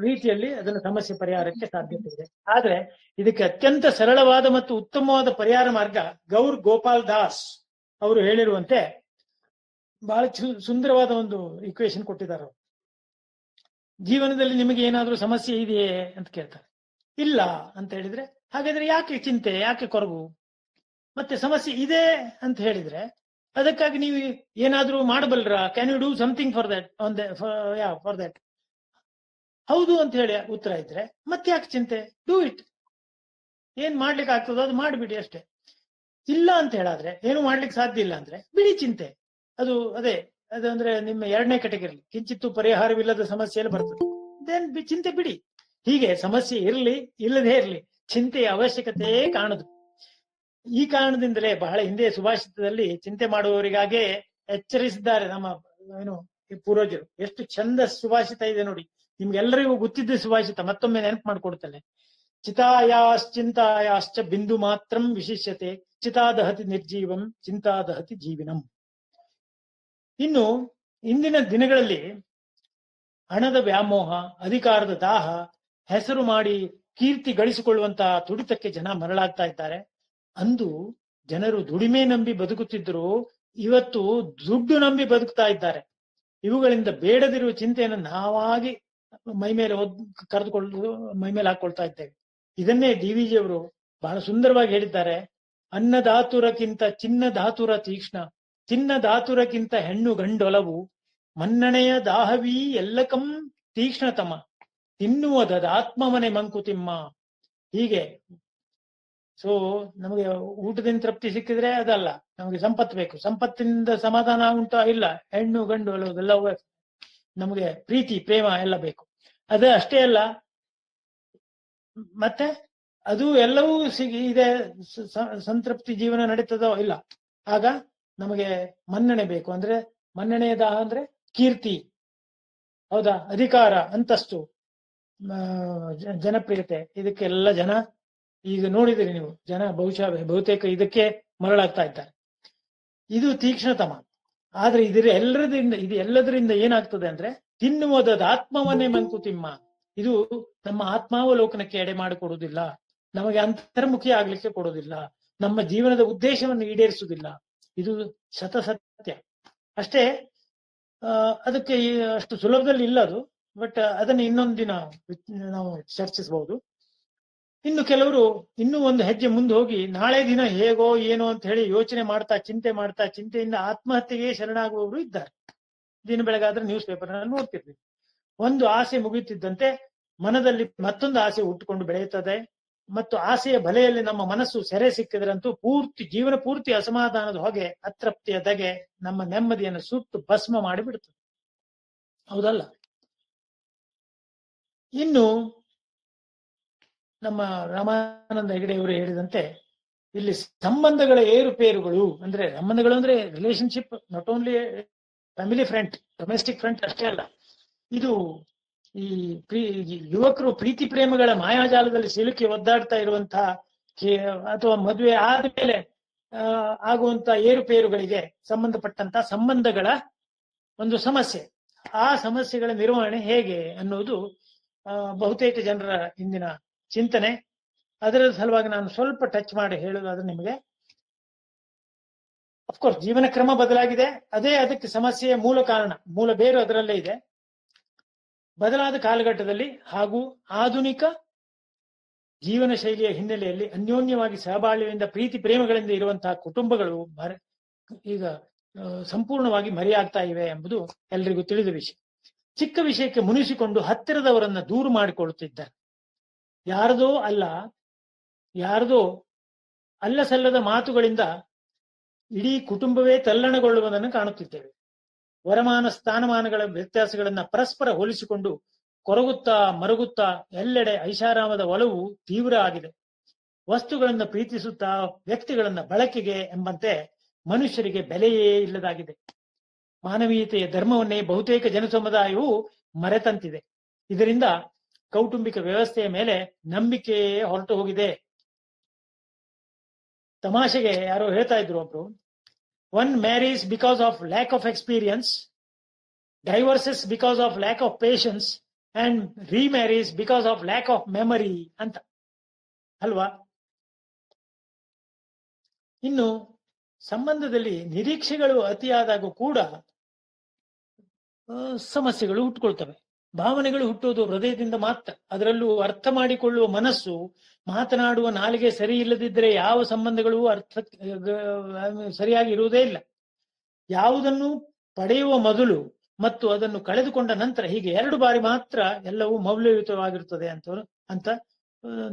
ರೀತಿಯಲ್ಲಿ ಅದನ್ನ ಸಮಸ್ಯೆ ಪರಿಹಾರಕ್ಕೆ ಸಾಧ್ಯತೆ ಇದೆ. ಆದ್ರೆ ಇದಕ್ಕೆ ಅತ್ಯಂತ ಸರಳವಾದ ಮತ್ತು ಉತ್ತಮವಾದ ಪರಿಹಾರ ಮಾರ್ಗ ಗೌರ್ ಗೋಪಾಲ್ ದಾಸ್ ಅವರು ಹೇಳಿರುವಂತೆ ಬಹಳ ಸುಂದರವಾದ ಒಂದು ಇಕ್ವೇಶನ್ ಕೊಟ್ಟಿದ್ದಾರೆ. ಜೀವನದಲ್ಲಿ ನಿಮಗೆ ಏನಾದ್ರೂ ಸಮಸ್ಯೆ ಇದೆಯೇ ಅಂತ ಕೇಳ್ತಾರೆ. ಇಲ್ಲ ಅಂತ ಹೇಳಿದ್ರೆ ಹಾಗಾದ್ರೆ ಯಾಕೆ ಚಿಂತೆ, ಯಾಕೆ ಕೊರಗು? ಮತ್ತೆ ಸಮಸ್ಯೆ ಇದೆ ಅಂತ ಹೇಳಿದ್ರೆ ಅದಕ್ಕಾಗಿ ನೀವು ಏನಾದ್ರೂ ಮಾಡಬಲ್ರಾ? Can you do something for that for that? ಹೌದು ಅಂತ ಹೇಳಿ ಉತ್ತರ ಇದ್ರೆ ಮತ್ತೆ ಯಾಕೆ ಚಿಂತೆ? Do it. ಏನ್ ಮಾಡ್ಲಿಕ್ಕೆ ಆಗ್ತದೋ ಅದು ಮಾಡಿಬಿಡಿ ಅಷ್ಟೇ. ಇಲ್ಲ ಅಂತ ಹೇಳಾದ್ರೆ, ಏನು ಮಾಡ್ಲಿಕ್ಕೆ ಸಾಧ್ಯ ಇಲ್ಲ ಅಂದ್ರೆ ಬಿಡಿ ಚಿಂತೆ. ಅದು ಅಂದ್ರೆ ನಿಮ್ಮ 2ನೇ ಕೆಟಗರಿ, ಕಿಂಚಿತ್ತು ಪರಿಹಾರವಿಲ್ಲದ ಸಮಸ್ಯೆಯಲ್ಲಿ ಬರ್ತದೆ. ದೆನ್ ಚಿಂತೆ ಬಿಡಿ. ಹೀಗೆ ಸಮಸ್ಯೆ ಇರಲಿ ಇಲ್ಲದೇ ಇರಲಿ ಚಿಂತೆಯ ಅವಶ್ಯಕತೆಯೇ ಕಾಣದು. ಈ ಕಾರಣದಿಂದಲೇ ಬಹಳ ಹಿಂದೆ ಸುಭಾಷಿತದಲ್ಲಿ ಚಿಂತೆ ಮಾಡುವವರಿಗಾಗೆ ಎಚ್ಚರಿಸಿದ್ದಾರೆ ನಮ್ಮ ಪೂರ್ವಜರು. ಎಷ್ಟು ಚಂದ ಸುಭಾಷಿತ ಇದೆ ನೋಡಿ. ನಿಮ್ಗೆಲ್ಲರಿಗೂ ಗೊತ್ತಿದ್ದ ಸುಭಾಷಿತ ಮತ್ತೊಮ್ಮೆ ನೆನಪು ಮಾಡ್ಕೊಡ್ತೇನೆ. ಚಿತಾಯಾಶ್ಚಿಂತಾಯಾಶ್ಚ ಬಿಂದು ಮಾತ್ರಂ ವಿಶಿಷ್ಯತೆ, ಚಿತಾದಹತಿ ನಿರ್ಜೀವಂ ಚಿಂತಾದಹತಿ ಜೀವಿನಂ. ಇನ್ನು ಇಂದಿನ ದಿನಗಳಲ್ಲಿ ಹಣದ ವ್ಯಾಮೋಹ, ಅಧಿಕಾರದ ದಾಹ, ಹೆಸರು ಮಾಡಿ ಕೀರ್ತಿ ಗಳಿಸಿಕೊಳ್ಳುವಂತಹ ತುಡಿತಕ್ಕೆ ಜನ ಮರಳಾಗ್ತಾ ಇದ್ದಾರೆ. ಅಂದು ಜನರು ದುಡಿಮೆ ನಂಬಿ ಬದುಕುತ್ತಿದ್ದರು, ಇವತ್ತು ದುಡ್ಡು ನಂಬಿ ಬದುಕ್ತಾ ಇದ್ದಾರೆ. ಇವುಗಳಿಂದ ಬೇಡದಿರುವ ಚಿಂತೆಯನ್ನು ನಾವಾಗಿ ಮೈಮೇಲೆ ಕರೆದುಕೊಳ್ಳುವುದು, ಮೈಮೇಲೆ ಹಾಕೊಳ್ತಾ ಇದ್ದೇವೆ. ಇದನ್ನೇ DVG ಅವರು ಬಹಳ ಸುಂದರವಾಗಿ ಹೇಳಿದ್ದಾರೆ. ಅನ್ನದಾತುರಕ್ಕಿಂತ ಚಿನ್ನದಾತುರ ತೀಕ್ಷ್ಣ, ಚಿನ್ನದಾತುರಕ್ಕಿಂತ ಹೆಣ್ಣು ಗಂಡೊಲವು, ಮನ್ನಣೆಯ ದಾಹವೀ ಎಲ್ಲಕಂ ತೀಕ್ಷ್ಣತಮ, ತಿನ್ನುವುದಾತ್ಮವನೆ ಮಂಕುತಿಮ್ಮ. ಹೀಗೆ ಸೊ ನಮಗೆ ಊಟದಿಂದ ತೃಪ್ತಿ ಸಿಕ್ಕಿದ್ರೆ ಅದಲ್ಲ, ನಮಗೆ ಸಂಪತ್ತು ಬೇಕು. ಸಂಪತ್ತಿನಿಂದ ಸಮಾಧಾನ ಉಂಟಾ? ಇಲ್ಲ. ಹೆಣ್ಣು ಗಂಡು ಅಲ್ಲೋದೆಲ್ಲ ನಮಗೆ ಪ್ರೀತಿ ಪ್ರೇಮ ಎಲ್ಲ ಬೇಕು. ಅದು ಅಷ್ಟೇ ಅಲ್ಲ, ಮತ್ತೆ ಅದು ಎಲ್ಲವೂ ಇದೆ. ಸಂತೃಪ್ತಿ ಜೀವನ ನಡೀತದೋ? ಇಲ್ಲ. ಆಗ ನಮಗೆ ಮನ್ನಣೆ ಬೇಕು. ಅಂದ್ರೆ ಮನ್ನಣೆಯ ದಾಹ ಅಂದ್ರೆ ಕೀರ್ತಿ, ಹೌದಾ, ಅಧಿಕಾರ, ಅಂತಸ್ತು, ಜನಪ್ರಿಯತೆ. ಇದಕ್ಕೆಲ್ಲ ಜನ ಈಗ ನೋಡಿದಿರಿ ನೀವು, ಜನ ಬಹುತೇಕ ಇದಕ್ಕೆ ಮರಳಾಗ್ತಾ ಇದ್ದಾರೆ. ಇದು ತೀಕ್ಷ್ಣತಮ. ಆದ್ರೆ ಎಲ್ಲದರಿಂದ ಏನಾಗ್ತದೆ ಅಂದ್ರೆ ತಿನ್ನುವುದಾದ ಆತ್ಮವನ್ನೇ ಮಂಕುತಿಮ್ಮ. ಇದು ನಮ್ಮ ಆತ್ಮಾವಲೋಕನಕ್ಕೆ ಎಡೆ ಮಾಡಿಕೊಡುವುದಿಲ್ಲ, ನಮಗೆ ಅಂತರ್ಮುಖಿ ಆಗ್ಲಿಕ್ಕೆ ಕೊಡೋದಿಲ್ಲ, ನಮ್ಮ ಜೀವನದ ಉದ್ದೇಶವನ್ನು ಈಡೇರಿಸುವುದಿಲ್ಲ. ಇದು ಶತಸತ್ಯ ಅಷ್ಟೇ. ಅದಕ್ಕೆ ಅಷ್ಟು ಸುಲಭದಲ್ಲಿ ಇಲ್ಲ ಅದು. ಬಟ್ ಅದನ್ನು ಇನ್ನೊಂದು ದಿನ ನಾವು ಚರ್ಚಿಸಬಹುದು. ಇನ್ನು ಕೆಲವರು ಇನ್ನೂ ಒಂದು ಹೆಜ್ಜೆ ಮುಂದೆ ಹೋಗಿ ನಾಳೆ ದಿನ ಹೇಗೋ ಏನೋ ಅಂತ ಹೇಳಿ ಯೋಚನೆ ಮಾಡ್ತಾ ಚಿಂತೆಯಿಂದ ಆತ್ಮಹತ್ಯೆಗೆ ಶರಣಾಗುವವರು ಇದ್ದಾರೆ. ದಿನ ಬೆಳಗಾದ್ರೆ ನ್ಯೂಸ್ ಪೇಪರ್ ನೋಡ್ತಿರ್ತೀವಿ. ಒಂದು ಆಸೆ ಮುಗಿಯುತ್ತಿದ್ದಂತೆ ಮನದಲ್ಲಿ ಮತ್ತೊಂದು ಆಸೆ ಹುಟ್ಟುಕೊಂಡು ಬೆಳೆಯುತ್ತದೆ. ಮತ್ತು ಆಸೆಯ ಬಲೆಯಲ್ಲಿ ನಮ್ಮ ಮನಸ್ಸು ಸೆರೆ ಸಿಕ್ಕಿದ್ರಂತೂ ಜೀವನ ಪೂರ್ತಿ ಅಸಮಾಧಾನದ ಹೊಗೆ, ಅತೃಪ್ತಿಯ ಧಗೆ ನಮ್ಮ ನೆಮ್ಮದಿಯನ್ನು ಸುಟ್ಟು ಭಸ್ಮ ಮಾಡಿಬಿಡ್ತದೆ. ಹೌದಲ್ಲ? ಇನ್ನು ನಮ್ಮ ರಾಮಾನಂದ ಹೆಗಡೆಯವರು ಹೇಳಿದಂತೆ ಇಲ್ಲಿ ಸಂಬಂಧಗಳ ಏರುಪೇರುಗಳು ಅಂದ್ರೆ, ಸಂಬಂಧಗಳು ಅಂದ್ರೆ relationship, not only family front, domestic front ಅಷ್ಟೇ ಅಲ್ಲ. ಇದು ಈ ಯುವಕರು ಪ್ರೀತಿ ಪ್ರೇಮಗಳ ಮಾಯಾಜಾಲದಲ್ಲಿ ಸಿಲುಕಿ ಒದ್ದಾಡ್ತಾ ಇರುವಂತಹ ಅಥವಾ ಮದುವೆ ಆದ್ಮೇಲೆ ಆಗುವಂತ ಏರುಪೇರುಗಳಿಗೆ ಸಂಬಂಧಪಟ್ಟಂತ ಸಂಬಂಧಗಳ ಒಂದು ಸಮಸ್ಯೆ. ಆ ಸಮಸ್ಯೆಗಳ ನಿರ್ವಹಣೆ ಹೇಗೆ ಅನ್ನೋದು ಬಹುತೇಕ ಜನರ ಇಂದಿನ ಚಿಂತನೆ. ಅದರ ಸಲುವಾಗಿ ನಾನು ಸ್ವಲ್ಪ ಟಚ್ ಮಾಡಿ ಹೇಳೋದಾದ್ರೆ ನಿಮಗೆ, ಅಫ್ಕೋರ್ಸ್ ಜೀವನ ಕ್ರಮ ಬದಲಾಗಿದೆ, ಅದೇ ಅದಕ್ಕೆ ಸಮಸ್ಯೆಯ ಮೂಲ ಕಾರಣ, ಮೂಲ ಬೇರು ಅದರಲ್ಲೇ ಇದೆ. ಬದಲಾದ ಕಾಲಘಟ್ಟದಲ್ಲಿ ಹಾಗೂ ಆಧುನಿಕ ಜೀವನ ಶೈಲಿಯ ಹಿನ್ನೆಲೆಯಲ್ಲಿ ಅನ್ಯೋನ್ಯವಾಗಿ ಸಹಬಾಳ್ವೆಯಿಂದ ಪ್ರೀತಿ ಪ್ರೇಮಗಳಿಂದ ಇರುವಂತಹ ಕುಟುಂಬಗಳು ಈಗ ಸಂಪೂರ್ಣವಾಗಿ ಮರೆಯಾಗ್ತಾ ಇವೆ ಎಂಬುದು ಎಲ್ರಿಗೂ ತಿಳಿದ ವಿಷಯ. ಚಿಕ್ಕ ವಿಷಯಕ್ಕೆ ಮುನಿಸಿಕೊಂಡು ಹತ್ತಿರದವರನ್ನ ದೂರು ಮಾಡಿಕೊಳ್ಳುತ್ತಿದ್ದಾರೆ. ಯಾರದೋ ಅಲ್ಲ ಸಲ್ಲದ ಮಾತುಗಳಿಂದ ಇಡೀ ಕುಟುಂಬವೇ ತಲ್ಲಣಗೊಳ್ಳುವುದನ್ನು ಕಾಣುತ್ತಿದ್ದೇವೆ. ವರಮಾನ ಸ್ಥಾನಮಾನಗಳ ವ್ಯತ್ಯಾಸಗಳನ್ನ ಪರಸ್ಪರ ಹೋಲಿಸಿಕೊಂಡು ಕೊರಗುತ್ತಾ ಮರುಗುತ್ತಾ ಎಲ್ಲೆಡೆ ಐಷಾರಾಮದ ಒಲವು ತೀವ್ರ ಆಗಿದೆ. ವಸ್ತುಗಳನ್ನ ಪ್ರೀತಿಸುತ್ತಾ ವ್ಯಕ್ತಿಗಳನ್ನ ಬಳಕೆಗೆ ಎಂಬಂತೆ ಮನುಷ್ಯರಿಗೆ ಬೆಲೆಯೇ ಇಲ್ಲದಾಗಿದೆ. ಮಾನವೀಯತೆಯ ಧರ್ಮವನ್ನೇ ಬಹುತೇಕ ಜನಸಮುದಾಯವು ಮರೆತಂತಿದೆ. ಇದರಿಂದ ಕೌಟುಂಬಿಕ ವ್ಯವಸ್ಥೆಯ ಮೇಲೆ ನಂಬಿಕೆಯೇ ಹೊರಟು ಹೋಗಿದೆ. ತಮಾಷೆಗೆ ಯಾರೋ ಹೇಳ್ತಾ ಇದ್ರು ಒಬ್ರು, one marries because of lack of experience, divorces because of lack of patience and remarries because of lack of memory ಅಂತ ಅಲ್ವಾ? ಇನ್ನು ಸಂಬಂಧದಲ್ಲಿ ನಿರೀಕ್ಷೆಗಳು ಅತಿಯಾದಾಗ ಕೂಡ ಸಮಸ್ಯೆಗಳು ಹುಟ್ಟುಕೊಳ್ತವೆ. ಭಾವನೆಗಳು ಹುಟ್ಟುವುದು ಹೃದಯದಿಂದ ಮಾತ್ರ. ಅದರಲ್ಲೂ ಅರ್ಥ ಮಾಡಿಕೊಳ್ಳುವ ಮನಸ್ಸು, ಮಾತನಾಡುವ ನಾಲಿಗೆ ಸರಿ ಇಲ್ಲದಿದ್ದರೆ ಯಾವ ಸಂಬಂಧಗಳು ಸರಿಯಾಗಿ ಇರುವುದೇ ಇಲ್ಲ. ಯಾವುದನ್ನು ಪಡೆಯುವ ಮೊದಲು ಮತ್ತು ಅದನ್ನು ಕಳೆದುಕೊಂಡ ನಂತರ, ಹೀಗೆ 2 ಬಾರಿ ಮಾತ್ರ ಎಲ್ಲವೂ ಮೌಲ್ಯಯುತವಾಗಿರುತ್ತದೆ ಅಂತ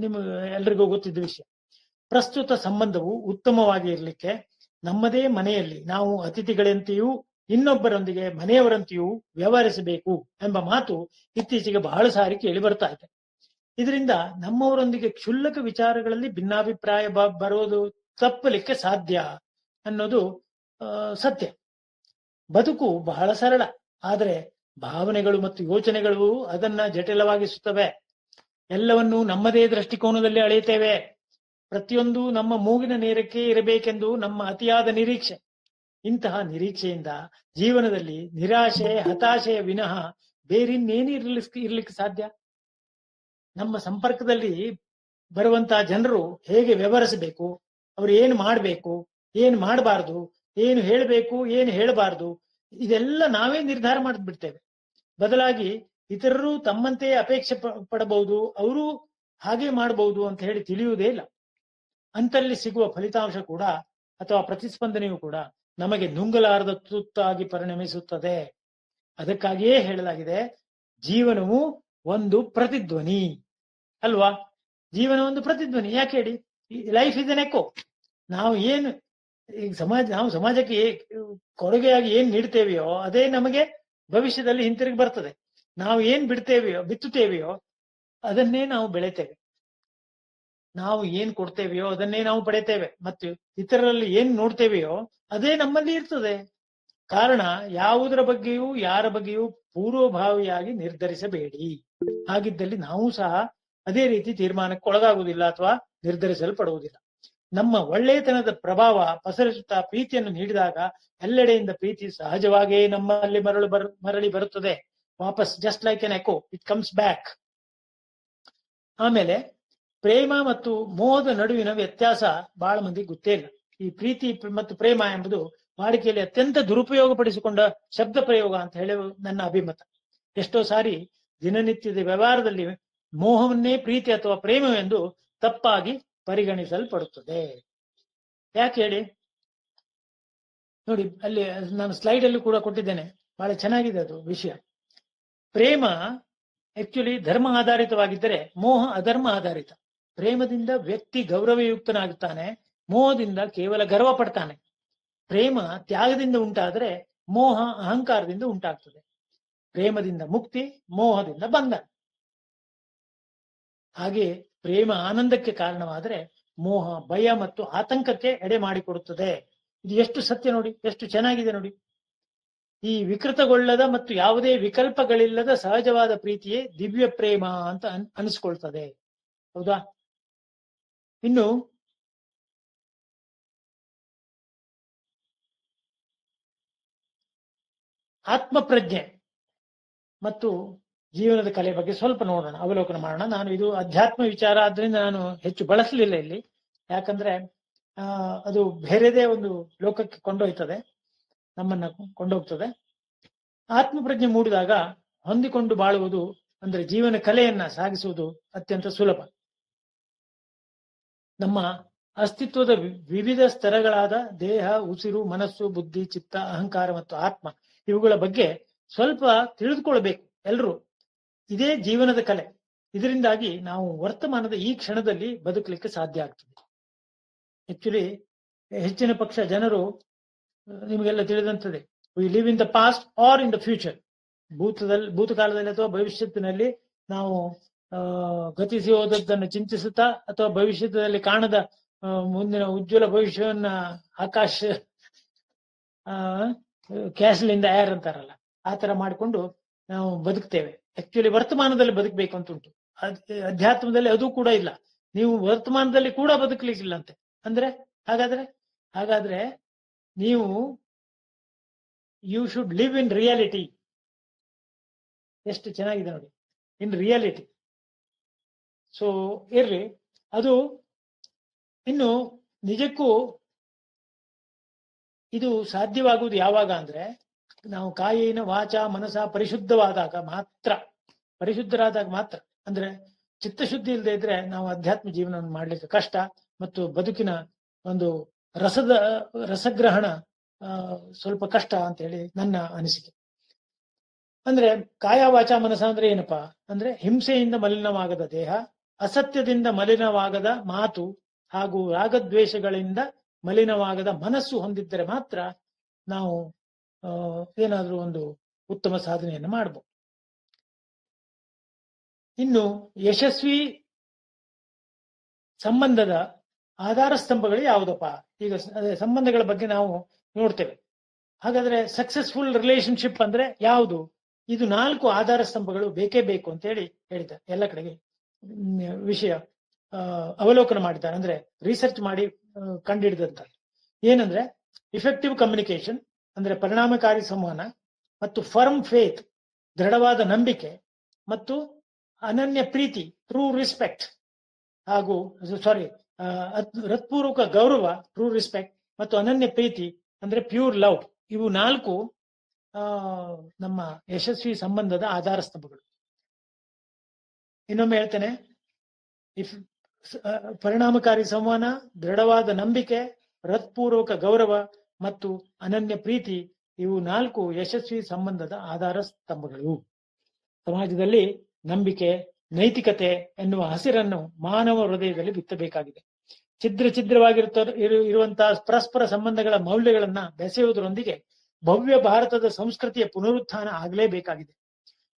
ನಿಮಗೆ ಎಲ್ರಿಗೂ ಗೊತ್ತಿದ್ದ ವಿಷಯ. ಪ್ರಸ್ತುತ ಸಂಬಂಧವು ಉತ್ತಮವಾಗಿ ಇರಲಿಕ್ಕೆ ನಮ್ಮದೇ ಮನೆಯಲ್ಲಿ ನಾವು ಅತಿಥಿಗಳಂತೆಯೂ ಇನ್ನೊಬ್ಬರೊಂದಿಗೆ ಮನೆಯವರಂತೆಯೂ ವ್ಯವಹರಿಸಬೇಕು ಎಂಬ ಮಾತು ಇತ್ತೀಚೆಗೆ ಬಹಳ ಸಾರಿ ಕೇಳಿ ಬರ್ತಾ ಇದೆ. ಇದರಿಂದ ನಮ್ಮವರೊಂದಿಗೆ ಕ್ಷುಲ್ಲಕ ವಿಚಾರಗಳಲ್ಲಿ ಭಿನ್ನಾಭಿಪ್ರಾಯ ಬರೋದು ತಪ್ಪಲಿಕ್ಕೆ ಸಾಧ್ಯ ಅನ್ನೋದು ಸತ್ಯ. ಬದುಕು ಬಹಳ ಸರಳ, ಆದರೆ ಭಾವನೆಗಳು ಮತ್ತು ಯೋಚನೆಗಳು ಅದನ್ನ ಜಟಿಲವಾಗಿಸುತ್ತವೆ. ಎಲ್ಲವನ್ನೂ ನಮ್ಮದೇ ದೃಷ್ಟಿಕೋನದಲ್ಲಿ ಅಳೆಯುತ್ತೇವೆ. ಪ್ರತಿಯೊಂದು ನಮ್ಮ ಮೂಗಿನ ನೇರಕ್ಕೆ ಇರಬೇಕೆಂದು ನಮ್ಮ ಅತಿಯಾದ ನಿರೀಕ್ಷೆ. ಇಂತಹ ನಿರೀಕ್ಷೆಯಿಂದ ಜೀವನದಲ್ಲಿ ನಿರಾಶೆ, ಹತಾಶೆಯ ವಿನಃ ಬೇರಿನ್ನೇನು ಇರ್ಲಿಕ್ಕೆ ಸಾಧ್ಯ? ನಮ್ಮ ಸಂಪರ್ಕದಲ್ಲಿ ಬರುವಂತಹ ಜನರು ಹೇಗೆ ವ್ಯವಹರಿಸಬೇಕು, ಅವರು ಏನು ಮಾಡಬೇಕು, ಏನು ಮಾಡಬಾರ್ದು, ಏನು ಹೇಳಬೇಕು, ಏನು ಹೇಳಬಾರ್ದು, ಇದೆಲ್ಲ ನಾವೇ ನಿರ್ಧಾರ ಮಾಡಿಬಿಡ್ತೇವೆ. ಬದಲಾಗಿ ಇತರರು ತಮ್ಮಂತೆ ಅಪೇಕ್ಷೆ ಪಡಬಹುದು, ಅವರು ಹಾಗೆ ಮಾಡಬಹುದು ಅಂತ ಹೇಳಿ ತಿಳಿಯುವುದೇ ಇಲ್ಲ. ಅಂತಲ್ಲಿ ಸಿಗುವ ಫಲಿತಾಂಶ ಕೂಡ ಅಥವಾ ಪ್ರತಿಸ್ಪಂದನೆಯೂ ಕೂಡ ನಮಗೆ ನುಂಗಲಾರದ ತುತ್ತಾಗಿ ಪರಿಣಮಿಸುತ್ತದೆ. ಅದಕ್ಕಾಗಿಯೇ ಹೇಳಲಾಗಿದೆ, ಜೀವನವು ಒಂದು ಪ್ರತಿಧ್ವನಿ ಅಲ್ವಾ? ಜೀವನ ಒಂದು ಪ್ರತಿಧ್ವನಿ. ಯಾಕೆ ಹೇಳಿ? Life is an echo. ನಾವು ಸಮಾಜಕ್ಕೆ ಕೊಡುಗೆಯಾಗಿ ಏನ್ ನೀಡ್ತೇವೆಯೋ ಅದೇ ನಮಗೆ ಭವಿಷ್ಯದಲ್ಲಿ ಹಿಂತಿರುಗಿ ಬರ್ತದೆ. ನಾವು ಏನ್ ಬಿತ್ತುತ್ತೇವೆಯೋ ಅದನ್ನೇ ನಾವು ಬೆಳೆತೇವೆ. ನಾವು ಏನ್ ಕೊಡ್ತೇವೆಯೋ ಅದನ್ನೇ ನಾವು ಪಡೆತೇವೆ. ಮತ್ತು ಇತರರಲ್ಲಿ ಏನ್ ನೋಡ್ತೇವೆಯೋ ಅದೇ ನಮ್ಮಲ್ಲಿ ಇರ್ತದೆ. ಕಾರಣ ಯಾವುದರ ಬಗ್ಗೆಯೂ ಯಾರ ಬಗ್ಗೆಯೂ ಪೂರ್ವಭಾವಿಯಾಗಿ ನಿರ್ಧರಿಸಬೇಡಿ. ಹಾಗಿದ್ದಲ್ಲಿ ನಾವು ಸಹ ಅದೇ ರೀತಿ ತೀರ್ಮಾನಕ್ಕೆ ಒಳಗಾಗುವುದಿಲ್ಲ ಅಥವಾ ನಿರ್ಧರಿಸಲ್ಪಡುವುದಿಲ್ಲ. ನಮ್ಮ ಒಳ್ಳೆಯತನದ ಪ್ರಭಾವ ಪಸರಿಸುತ್ತಾ ಪ್ರೀತಿಯನ್ನು ನೀಡಿದಾಗ ಎಲ್ಲೆಡೆಯಿಂದ ಪ್ರೀತಿ ಸಹಜವಾಗಿಯೇ ನಮ್ಮಲ್ಲಿ ಮರಳಿ ಬರುತ್ತದೆ ವಾಪಸ್. Just like an echo, it comes back. ಆಮೇಲೆ ಪ್ರೇಮ ಮತ್ತು ಮೋಹದ ನಡುವಿನ ವ್ಯತ್ಯಾಸ ಬಹಳ ಮಂದಿ ಗೊತ್ತೇ ಇಲ್ಲ. ಈ ಪ್ರೀತಿ ಮತ್ತು ಪ್ರೇಮ ಎಂಬುದು ವಾಡಿಕೆಯಲ್ಲಿ ಅತ್ಯಂತ ದುರುಪಯೋಗ ಪಡಿಸಿಕೊಂಡ ಶಬ್ದ ಪ್ರಯೋಗ ಅಂತ ಹೇಳಿ ನನ್ನ ಅಭಿಮತ. ಎಷ್ಟೋ ಸಾರಿ ದಿನನಿತ್ಯದ ವ್ಯವಹಾರದಲ್ಲಿ ಮೋಹವನ್ನೇ ಪ್ರೀತಿ ಅಥವಾ ಪ್ರೇಮವೆಂದು ತಪ್ಪಾಗಿ ಪರಿಗಣಿಸಲ್ಪಡುತ್ತದೆ. ಯಾಕೆ ಹೇಳಿ? ನೋಡಿ, ಅಲ್ಲಿ ನಾನು ಸ್ಲೈಡ್ ಅಲ್ಲಿ ಕೂಡ ಕೊಟ್ಟಿದ್ದೇನೆ, ಬಹಳ ಚೆನ್ನಾಗಿದೆ ಅದು ವಿಷಯ. ಪ್ರೇಮ ಆಕ್ಚುಲಿ ಧರ್ಮ ಆಧಾರಿತವಾಗಿದ್ದರೆ ಮೋಹ ಅಧರ್ಮ ಆಧಾರಿತ. ಪ್ರೇಮದಿಂದ ವ್ಯಕ್ತಿ ಗೌರವಯುಕ್ತನಾಗುತ್ತಾನೆ, ಮೋಹದಿಂದ ಕೇವಲ ಗರ್ವ ಪಡ್ತಾನೆ. ಪ್ರೇಮ ತ್ಯಾಗದಿಂದ ಉಂಟಾದರೆ ಮೋಹ ಅಹಂಕಾರದಿಂದ ಉಂಟಾಗ್ತದೆ. ಪ್ರೇಮದಿಂದ ಮುಕ್ತಿ, ಮೋಹದಿಂದ ಬಂಧನ. ಹಾಗೆ ಪ್ರೇಮ ಆನಂದಕ್ಕೆ ಕಾರಣವಾದರೆ ಮೋಹ ಭಯ ಮತ್ತು ಆತಂಕಕ್ಕೆ ಎಡೆ ಮಾಡಿಕೊಡುತ್ತದೆ. ಇದು ಎಷ್ಟು ಸತ್ಯ ನೋಡಿ, ಎಷ್ಟು ಚೆನ್ನಾಗಿದೆ ನೋಡಿ. ಈ ವಿಕೃತಗೊಳ್ಳದ ಮತ್ತು ಯಾವುದೇ ವಿಕಲ್ಪಗಳಿಲ್ಲದ ಸಹಜವಾದ ಪ್ರೀತಿಯೇ ದಿವ್ಯ ಪ್ರೇಮ ಅಂತ ಅನಿಸ್ಕೊಳ್ತದೆ. ಹೌದಾ? ಇನ್ನು ಆತ್ಮಪ್ರಜ್ಞೆ ಮತ್ತು ಜೀವನದ ಕಲೆ ಬಗ್ಗೆ ಸ್ವಲ್ಪ ನೋಡೋಣ, ಅವಲೋಕನ ಮಾಡೋಣ. ನಾನು ಇದು ಅಧ್ಯಾತ್ಮ ವಿಚಾರ ಆದ್ರಿಂದ ನಾನು ಹೆಚ್ಚು ಬಳಸಲಿಲ್ಲ ಇಲ್ಲಿ, ಯಾಕಂದ್ರೆ ಅದು ಬೇರೆದೇ ಒಂದು ಲೋಕಕ್ಕೆ ಕೊಂಡೊಯ್ತದೆ, ನಮ್ಮನ್ನ ಕೊಂಡೋಗ್ತದೆ. ಆತ್ಮಪ್ರಜ್ಞೆ ಮೂಡಿದಾಗ ಹೊಂದಿಕೊಂಡು ಬಾಳುವುದು ಅಂದ್ರೆ ಜೀವನ ಕಲೆಯನ್ನ ಸಾಗಿಸುವುದು ಅತ್ಯಂತ ಸುಲಭ. ನಮ್ಮ ಅಸ್ತಿತ್ವದ ವಿವಿಧ ಸ್ತರಗಳಾದ ದೇಹ, ಉಸಿರು, ಮನಸ್ಸು, ಬುದ್ಧಿ, ಚಿತ್ತ, ಅಹಂಕಾರ ಮತ್ತು ಆತ್ಮ ಇವುಗಳ ಬಗ್ಗೆ ಸ್ವಲ್ಪ ತಿಳಿದುಕೊಳ್ಬೇಕು ಎಲ್ಲರೂ. ಇದೇ ಜೀವನದ ಕಲೆ. ಇದರಿಂದಾಗಿ ನಾವು ವರ್ತಮಾನದ ಈ ಕ್ಷಣದಲ್ಲಿ ಬದುಕಲಿಕ್ಕೆ ಸಾಧ್ಯ ಆಗ್ತದೆ. ಆಕ್ಚುಲಿ ಹೆಚ್ಚಿನ ಪಕ್ಷ ಜನರು, ನಿಮಗೆಲ್ಲ ತಿಳಿದಂತದೆ, we live in the past or in the future. ಭೂತಕಾಲದಲ್ಲಿ ಅಥವಾ ಭವಿಷ್ಯತ್ತಿನಲ್ಲಿ ನಾವು ಗತಿಸಿ ಹೋದದ್ದನ್ನು ಚಿಂತಿಸುತ್ತಾ ಅಥವಾ ಭವಿಷ್ಯದಲ್ಲಿ ಕಾಣದ ಮುಂದಿನ ಉಜ್ವಲ ಭವಿಷ್ಯವನ್ನ ಆಕಾಶ ಕ್ಯಾಸ್ಲಿಂದ ಏರ್ ಅಂತಾರಲ್ಲ, ಆ ತರ ಮಾಡಿಕೊಂಡು ನಾವು ಬದುಕ್ತೇವೆ. ಆಕ್ಚುಲಿ ವರ್ತಮಾನದಲ್ಲಿ ಬದುಕಬೇಕು ಅಂತ ಉಂಟು. ಅಧ್ಯಾತ್ಮದಲ್ಲಿ ಅದು ಕೂಡ ಇಲ್ಲ. ನೀವು ವರ್ತಮಾನದಲ್ಲಿ ಕೂಡ ಬದುಕಲಿಕ್ಕಿಲ್ಲ ಅಂತೆ. ಅಂದ್ರೆ ಹಾಗಾದ್ರೆ ನೀವು you should live in reality. ಎಷ್ಟು ಚೆನ್ನಾಗಿದೆ ನೋಡಿ, ಇನ್ ರಿಯಾಲಿಟಿ. ಸೊ ಇರ್ಲಿ, ಅದು ಇನ್ನು ನಿಜಕ್ಕೂ ಇದು ಸಾಧ್ಯವಾಗುವುದು ಯಾವಾಗ ಅಂದ್ರೆ, ನಾವು ಕಾಯಿನ ವಾಚ ಮನಸ ಪರಿಶುದ್ಧರಾದಾಗ ಮಾತ್ರ. ಅಂದ್ರೆ ಚಿತ್ತಶುದ್ಧಿ ಇಲ್ಲದೆ ಇದ್ರೆ ನಾವು ಅಧ್ಯಾತ್ಮ ಜೀವನವನ್ನು ಮಾಡ್ಲಿಕ್ಕೆ ಕಷ್ಟ, ಮತ್ತು ಬದುಕಿನ ಒಂದು ರಸಗ್ರಹಣ ಸ್ವಲ್ಪ ಕಷ್ಟ ಅಂತ ಹೇಳಿ ನನ್ನ ಅನಿಸಿಕೆ. ಅಂದ್ರೆ ಕಾಯ ವಾಚ ಮನಸ ಅಂದ್ರೆ ಏನಪ್ಪಾ ಅಂದ್ರೆ, ಹಿಂಸೆಯಿಂದ ಮಲಿನವಾಗದ ದೇಹ, ಅಸತ್ಯದಿಂದ ಮಲಿನವಾಗದ ಮಾತು ಹಾಗೂ ರಾಗದ್ವೇಷಗಳಿಂದ ಮಲಿನವಾಗದ ಮನಸ್ಸು ಹೊಂದಿದ್ದರೆ ಮಾತ್ರ ನಾವು ಏನಾದ್ರೂ ಒಂದು ಉತ್ತಮ ಸಾಧನೆಯನ್ನು ಮಾಡಬಹುದು. ಇನ್ನು ಯಶಸ್ವಿ ಸಂಬಂಧದ ಆಧಾರ ಸ್ತಂಭಗಳು ಯಾವುದಪ್ಪ? ಈಗ ಸಂಬಂಧಗಳ ಬಗ್ಗೆ ನಾವು ನೋಡ್ತೇವೆ. ಹಾಗಾದ್ರೆ ಸಕ್ಸಸ್ಫುಲ್ ರಿಲೇಶನ್ಶಿಪ್ ಅಂದ್ರೆ ಯಾವುದು? ಇದು 4 ಆಧಾರ ಸ್ತಂಭಗಳು ಬೇಕೇ ಬೇಕು ಅಂತ ಹೇಳಿ ಹೇಳಿದ್ದಾರೆ. ಎಲ್ಲ ಕಡೆಗೆ ವಿಷಯ ಅವಲೋಕನ ಮಾಡಿದ್ದಾರೆ, ಅಂದ್ರೆ ರಿಸರ್ಚ್ ಮಾಡಿ ಕಂಡುಹಿಡಿದಂತ. ಏನಂದ್ರೆ ಇಫೆಕ್ಟಿವ್ ಕಮ್ಯುನಿಕೇಶನ್ ಅಂದ್ರೆ ಪರಿಣಾಮಕಾರಿ ಸಂವಹನ, ಮತ್ತು ಫರ್ಮ್ ಫೇತ್ ದೃಢವಾದ ನಂಬಿಕೆ, ಮತ್ತು ಅನನ್ಯ ಪ್ರೀತಿ ಟ್ರೂ ರೆಸ್ಪೆಕ್ಟ್, ಹಾಗೂ ಹೃತ್ಪೂರ್ವಕ ಗೌರವ ಟ್ರೂ ರೆಸ್ಪೆಕ್ಟ್, ಮತ್ತು ಅನನ್ಯ ಪ್ರೀತಿ ಅಂದ್ರೆ ಪ್ಯೂರ್ ಲವ್. ಇವು 4 ನಮ್ಮ ಯಶಸ್ವಿ ಸಂಬಂಧದ ಆಧಾರ ಸ್ತಂಭಗಳು. ಇನ್ನೊಮ್ಮೆ ಹೇಳ್ತೇನೆ, ಪರಿಣಾಮಕಾರಿ ಸಂವಹನ, ದೃಢವಾದ ನಂಬಿಕೆ, ಹೃತ್ಪೂರ್ವಕ ಗೌರವ ಮತ್ತು ಅನನ್ಯ ಪ್ರೀತಿ, ಇವು 4 ಯಶಸ್ವಿ ಸಂಬಂಧದ ಆಧಾರ ಸ್ತಂಭಗಳು. ಸಮಾಜದಲ್ಲಿ ನಂಬಿಕೆ, ನೈತಿಕತೆ ಎನ್ನುವ ಹಸಿರನ್ನು ಮಾನವ ಹೃದಯದಲ್ಲಿ ಬಿತ್ತಬೇಕಾಗಿದೆ. ಇರುವಂತಹ ಪರಸ್ಪರ ಸಂಬಂಧಗಳ ಮೌಲ್ಯಗಳನ್ನ ಬೆಸೆಯುವುದರೊಂದಿಗೆ ಭವ್ಯ ಭಾರತದ ಸಂಸ್ಕೃತಿಯ ಪುನರುತ್ಥಾನ ಆಗಲೇಬೇಕಾಗಿದೆ.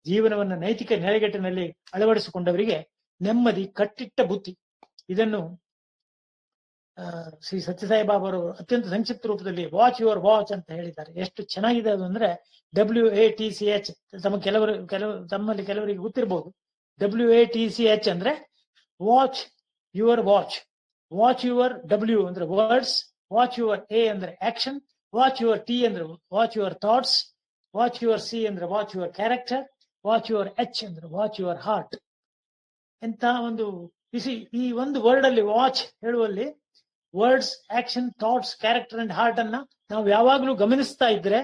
ಜೀವನವನ್ನ ನೈತಿಕ ನೆಲೆಗಟ್ಟಿನಲ್ಲಿ ಅಳವಡಿಸಿಕೊಂಡವರಿಗೆ ನೆಮ್ಮದಿ, ಕಟ್ಟಿಟ್ಟ ಬುದ್ಧಿ. ಇದನ್ನು ಶ್ರೀ ಸತ್ಯಸಾಯಿ ಬಾಬಾ ಅವರು ಅತ್ಯಂತ ಸಂಕ್ಷಿಪ್ತ ರೂಪದಲ್ಲಿ ವಾಚ್ ಯುವರ್ ವಾಚ್ ಅಂತ ಹೇಳಿದ್ದಾರೆ. ಎಷ್ಟು ಚೆನ್ನಾಗಿದೆ ಅದು ಅಂದ್ರೆ, WATCH. ತಮ್ಮಲ್ಲಿ ಕೆಲವರಿಗೆ ಗೊತ್ತಿರಬಹುದು. WATCH ಅಂದ್ರೆ watch your watch. Watch your W ಅಂದ್ರೆ ವರ್ಡ್ಸ್, ವಾಚ್ ಯುವರ್ A ಅಂದ್ರೆ ಆಕ್ಷನ್, ವಾಚ್ ಯುವರ್ T ಅಂದ್ರೆ watch your thoughts, watch your C ಅಂದ್ರೆ watch your character, watch your H ಅಂದ್ರೆ ವಾಚ್ ಯುವರ್ ಹಾರ್ಟ್. ಎಂತ ಒಂದು ಈ ಒಂದು ವರ್ಡ್ ಅಲ್ಲಿ, ವಾಚ್ ಹೇಳುವಲ್ಲಿ words, action, thoughts, character and heart ಅನ್ನ ನಾವು ಯಾವಾಗಲೂ ಗಮನಿಸ್ತಾ ಇದ್ರೆ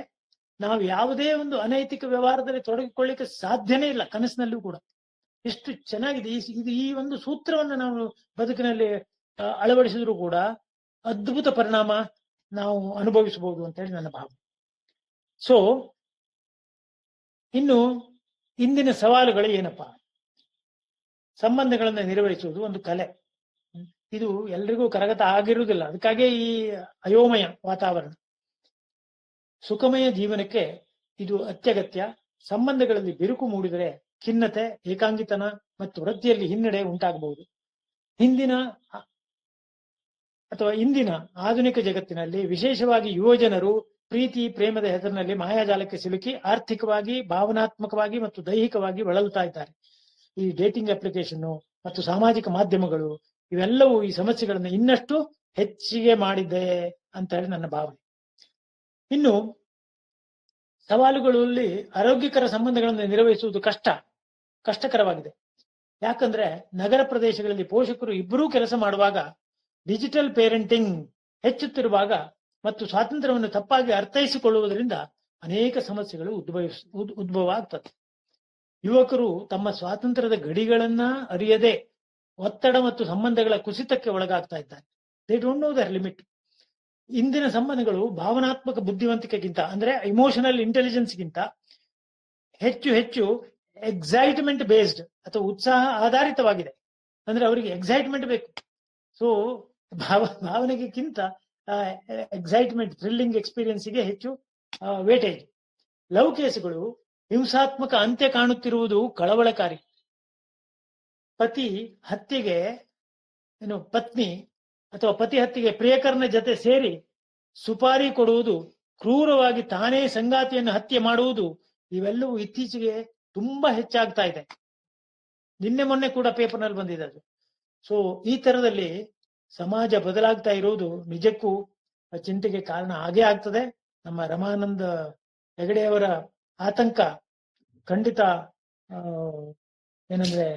ನಾವು ಯಾವುದೇ ಒಂದು ಅನೈತಿಕ ವ್ಯವಹಾರದಲ್ಲಿ ತೊಡಗಿಕೊಳ್ಳಿಕ್ಕೆ ಸಾಧ್ಯನೇ ಇಲ್ಲ, ಕನಸಿನಲ್ಲೂ ಕೂಡ. ಎಷ್ಟು ಚೆನ್ನಾಗಿದೆ ಈ ಒಂದು ಸೂತ್ರವನ್ನು ನಾವು ಬದುಕಿನಲ್ಲಿ ಅಳವಡಿಸಿದ್ರು ಕೂಡ ಅದ್ಭುತ ಪರಿಣಾಮ ನಾವು ಅನುಭವಿಸಬಹುದು ಅಂತ ಹೇಳಿ ನನ್ನ ಭಾವನೆ. ಸೊ ಇನ್ನು ಇಂದಿನ ಸವಾಲುಗಳು ಏನಪ್ಪಾ? ಸಂಬಂಧಗಳನ್ನು ನಿರ್ವಹಿಸುವುದು ಒಂದು ಕಲೆ. ಇದು ಎಲ್ರಿಗೂ ಕರಗತ ಆಗಿರುವುದಿಲ್ಲ. ಅದಕ್ಕಾಗಿ ಈ ಅಯೋಮಯ ವಾತಾವರಣ. ಸುಖಮಯ ಜೀವನಕ್ಕೆ ಇದು ಅತ್ಯಗತ್ಯ. ಸಂಬಂಧಗಳಲ್ಲಿ ಬಿರುಕು ಮೂಡಿದರೆ ಖಿನ್ನತೆ, ಏಕಾಂಗಿತನ ಮತ್ತು ವೃತ್ತಿಯಲ್ಲಿ ಹಿನ್ನಡೆ ಉಂಟಾಗಬಹುದು. ಇಂದಿನ ಆಧುನಿಕ ಜಗತ್ತಿನಲ್ಲಿ ವಿಶೇಷವಾಗಿ ಯುವಜನರು ಪ್ರೀತಿ, ಪ್ರೇಮದ ಹೆಸರಿನಲ್ಲಿ ಮಾಯಾಜಾಲಕ್ಕೆ ಸಿಲುಕಿ ಆರ್ಥಿಕವಾಗಿ, ಭಾವನಾತ್ಮಕವಾಗಿ ಮತ್ತು ದೈಹಿಕವಾಗಿ ಬಳಲುತ್ತಾ ಇದ್ದಾರೆ. ಈ ಡೇಟಿಂಗ್ ಅಪ್ಲಿಕೇಶನ್ ಮತ್ತು ಸಾಮಾಜಿಕ ಮಾಧ್ಯಮಗಳು ಇವೆಲ್ಲವೂ ಈ ಸಮಸ್ಯೆಗಳನ್ನು ಇನ್ನಷ್ಟು ಹೆಚ್ಚಿಗೆ ಮಾಡಿದೆ ಅಂತ ಹೇಳಿ ನನ್ನ ಭಾವನೆ. ಇನ್ನು ಸವಾಲುಗಳಲ್ಲಿ ಆರೋಗ್ಯಕರ ಸಂಬಂಧಗಳನ್ನು ನಿರ್ವಹಿಸುವುದು ಕಷ್ಟಕರವಾಗಿದೆ. ಯಾಕಂದ್ರೆ ನಗರ ಪ್ರದೇಶಗಳಲ್ಲಿ ಪೋಷಕರು ಇಬ್ಬರೂ ಕೆಲಸ ಮಾಡುವಾಗ, ಡಿಜಿಟಲ್ ಪೇರೆಂಟಿಂಗ್ ಹೆಚ್ಚುತ್ತಿರುವಾಗ ಮತ್ತು ಸ್ವಾತಂತ್ರ್ಯವನ್ನು ತಪ್ಪಾಗಿ ಅರ್ಥೈಸಿಕೊಳ್ಳುವುದರಿಂದ ಅನೇಕ ಸಮಸ್ಯೆಗಳು ಉದ್ಭವ ಆಗ್ತದೆ. ಯುವಕರು ತಮ್ಮ ಸ್ವಾತಂತ್ರ್ಯದ ಗಡಿಗಳನ್ನ ಅರಿಯದೆ ಒತ್ತಡ ಮತ್ತು ಸಂಬಂಧಗಳ ಕುಸಿತಕ್ಕೆ ಒಳಗಾಗ್ತಾ ಇದ್ದಾರೆ. They don't know their limit. ಇಂದಿನ ಸಂಬಂಧಗಳು ಭಾವನಾತ್ಮಕ ಬುದ್ಧಿವಂತಿಕೆಗಿಂತ ಅಂದ್ರೆ ಇಮೋಷನಲ್ ಇಂಟೆಲಿಜೆನ್ಸ್ಗಿಂತ ಹೆಚ್ಚು ಹೆಚ್ಚು ಎಕ್ಸೈಟ್ಮೆಂಟ್ ಬೇಸ್ಡ್ ಅಥವಾ ಉತ್ಸಾಹ ಆಧಾರಿತವಾಗಿದೆ. ಅಂದ್ರೆ ಅವರಿಗೆ ಎಕ್ಸೈಟ್ಮೆಂಟ್ ಬೇಕು. ಸೊ ಭಾವನೆಗಿಂತ ಎಕ್ಸೈಟ್ಮೆಂಟ್, ಥ್ರಿಲ್ಲಿಂಗ್ ಎಕ್ಸ್ಪೀರಿಯನ್ಸ್ಗೆ ಹೆಚ್ಚು ವೇಟೇಜ್. ಲವ್ ಕೇಸ್ಗಳು ಹಿಂಸಾತ್ಮಕ ಅಂತ್ಯ ಕಾಣುತ್ತಿರುವುದು ಕಳವಳಕಾರಿ. ಪತಿ ಹತ್ಯೆಗೆ ಪತ್ನಿ ಅಥವಾ ಪತಿ ಹತ್ಯೆಗೆ ಪ್ರಿಯಕರನ ಜೊತೆ ಸೇರಿ ಸುಪಾರಿ ಕೊಡುವುದು, ಕ್ರೂರವಾಗಿ ತಾನೇ ಸಂಗಾತಿಯನ್ನು ಹತ್ಯೆ ಮಾಡುವುದು, ಇವೆಲ್ಲವೂ ಇತ್ತೀಚೆಗೆ ತುಂಬಾ ಹೆಚ್ಚಾಗ್ತಾ ಇದೆ. ನಿನ್ನೆ ಮೊನ್ನೆ ಕೂಡ ಪೇಪರ್ನಲ್ಲಿ ಬಂದಿದೆ ಅದು. ಸೊ ಈ ತರದಲ್ಲಿ ಸಮಾಜ ಬದಲಾಗ್ತಾ ಇರುವುದು ನಿಜಕ್ಕೂ ಚಿಂತೆಗೆ ಕಾರಣ ಆಗೇ ಆಗ್ತದೆ. ನಮ್ಮ ರಮಾನಂದ ಹೆಗಡೆಯವರ ಆತಂಕ ಖಂಡಿತ ಏನಂದ್ರೆ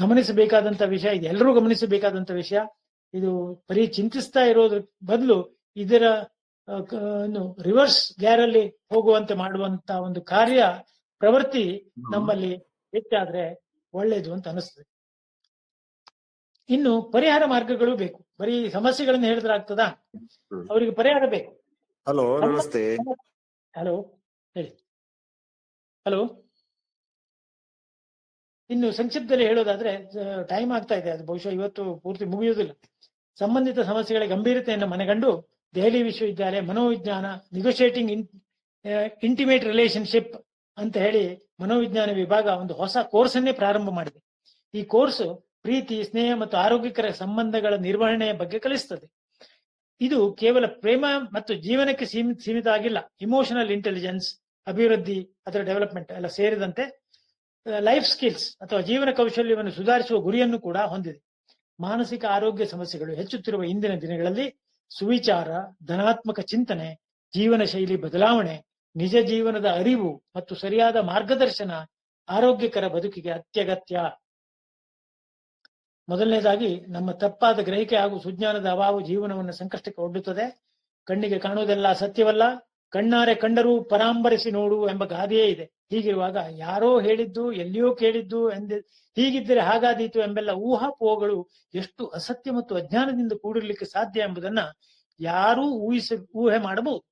ಗಮನಿಸಬೇಕಾದಂತ ವಿಷಯ, ಇದು ಎಲ್ಲರೂ ಗಮನಿಸಬೇಕಾದಂತ ವಿಷಯ. ಇದು ಬರೀ ಚಿಂತಿಸ್ತಾ ಇರೋದ್ರ ಬದಲು ಇದರ ರಿವರ್ಸ್ ಗ್ಯಾರಲ್ಲಿ ಹೋಗುವಂತೆ ಮಾಡುವಂತ ಒಂದು ಕಾರ್ಯ ಪ್ರವೃತ್ತಿ ನಮ್ಮಲ್ಲಿ ಹೆಚ್ಚಾದ್ರೆ ಒಳ್ಳೇದು ಅಂತ ಅನಿಸ್ತದೆ. ಇನ್ನು ಪರಿಹಾರ ಮಾರ್ಗಗಳು ಬೇಕು. ಬರೀ ಸಮಸ್ಯೆಗಳನ್ನು ಹೇಳಿದ್ರೆ ಆಗ್ತದಾ? ಅವರಿಗೆ ಪರಿಹಾರ ಬೇಕು. ಹಲೋ, ನಮಸ್ತೆ. ಹಲೋ, ಹೇಳಿ. ಹಲೋ, ಇನ್ನು ಸಂಕ್ಷಿಪ್ತದಲ್ಲಿ ಹೇಳೋದಾದ್ರೆ ಟೈಮ್ ಆಗ್ತಾ ಇದೆ, ಅದು ಬಹುಶಃ ಇವತ್ತು ಪೂರ್ತಿ ಮುಗಿಯುವುದಿಲ್ಲ. ಸಂಬಂಧಿತ ಸಮಸ್ಯೆಗಳ ಗಂಭೀರತೆಯನ್ನು ಮನಗಂಡು ದೆಹಲಿ ವಿಶ್ವವಿದ್ಯಾಲಯ ಮನೋವಿಜ್ಞಾನ ನಿಗೋಷಿಯೇಟಿಂಗ್ ಇಂಟಿಮೇಟ್ ರಿಲೇಶನ್ಶಿಪ್ ಅಂತ ಹೇಳಿ ಮನೋವಿಜ್ಞಾನ ವಿಭಾಗ ಒಂದು ಹೊಸ ಕೋರ್ಸ್ ಅನ್ನೇ ಪ್ರಾರಂಭ ಮಾಡಿದೆ. ಈ ಕೋರ್ಸ್ ಪ್ರೀತಿ, ಸ್ನೇಹ ಮತ್ತು ಆರೋಗ್ಯಕರ ಸಂಬಂಧಗಳ ನಿರ್ವಹಣೆಯ ಬಗ್ಗೆ ಕಲಿಸ್ತದೆ. ಇದು ಕೇವಲ ಪ್ರೇಮ ಮತ್ತು ಜೀವನಕ್ಕೆ ಸೀಮಿತ ಆಗಿಲ್ಲ. ಇಮೋಷನಲ್ ಇಂಟೆಲಿಜೆನ್ಸ್ ಅಭಿವೃದ್ಧಿ, ಅದರ ಡೆವಲಪ್ಮೆಂಟ್ ಎಲ್ಲ ಸೇರಿದಂತೆ ಲೈಫ್ ಸ್ಕಿಲ್ಸ್ ಅಥವಾ ಜೀವನ ಕೌಶಲ್ಯವನ್ನು ಸುಧಾರಿಸುವ ಗುರಿಯನ್ನು ಕೂಡ ಹೊಂದಿದೆ. ಮಾನಸಿಕ ಆರೋಗ್ಯ ಸಮಸ್ಯೆಗಳು ಹೆಚ್ಚುತ್ತಿರುವ ಇಂದಿನ ದಿನಗಳಲ್ಲಿ ಸುವಿಚಾರ, ಧನಾತ್ಮಕ ಚಿಂತನೆ, ಜೀವನ ಶೈಲಿ ಬದಲಾವಣೆ, ನಿಜ ಜೀವನದ ಅರಿವು ಮತ್ತು ಸರಿಯಾದ ಮಾರ್ಗದರ್ಶನ ಆರೋಗ್ಯಕರ ಬದುಕಿಗೆ ಅತ್ಯಗತ್ಯ. ಮೊದಲನೇದಾಗಿ ನಮ್ಮ ತಪ್ಪಾದ ಗ್ರಹಿಕೆ ಹಾಗೂ ಸುಜ್ಞಾನದ ಅಭಾವ ಜೀವನವನ್ನು ಸಂಕಷ್ಟಕ್ಕೆ ಒಡ್ಡುತ್ತದೆ. ಕಣ್ಣಿಗೆ ಕಾಣುವುದೆಲ್ಲ ಸತ್ಯವಲ್ಲ, ಕಣ್ಣಾರೆ ಕಂಡರೂ ಪರಾಂಬರಿಸಿ ನೋಡು ಎಂಬ ಗಾದೆಯೇ ಇದೆ. ಹೀಗಿರುವಾಗ ಯಾರೋ ಹೇಳಿದ್ದು, ಎಲ್ಲಿಯೋ ಕೇಳಿದ್ದು, ಹೀಗಿದ್ದರೆ ಹಾಗಾದೀತು ಎಂಬೆಲ್ಲ ಊಹಾಪೋಹಗಳು ಎಷ್ಟು ಅಸತ್ಯ ಮತ್ತು ಅಜ್ಞಾನದಿಂದ ಕೂಡಿರ್ಲಿಕ್ಕೆ ಸಾಧ್ಯ ಎಂಬುದನ್ನ ಯಾರೂ ಊಹೆ ಮಾಡಬಹುದು.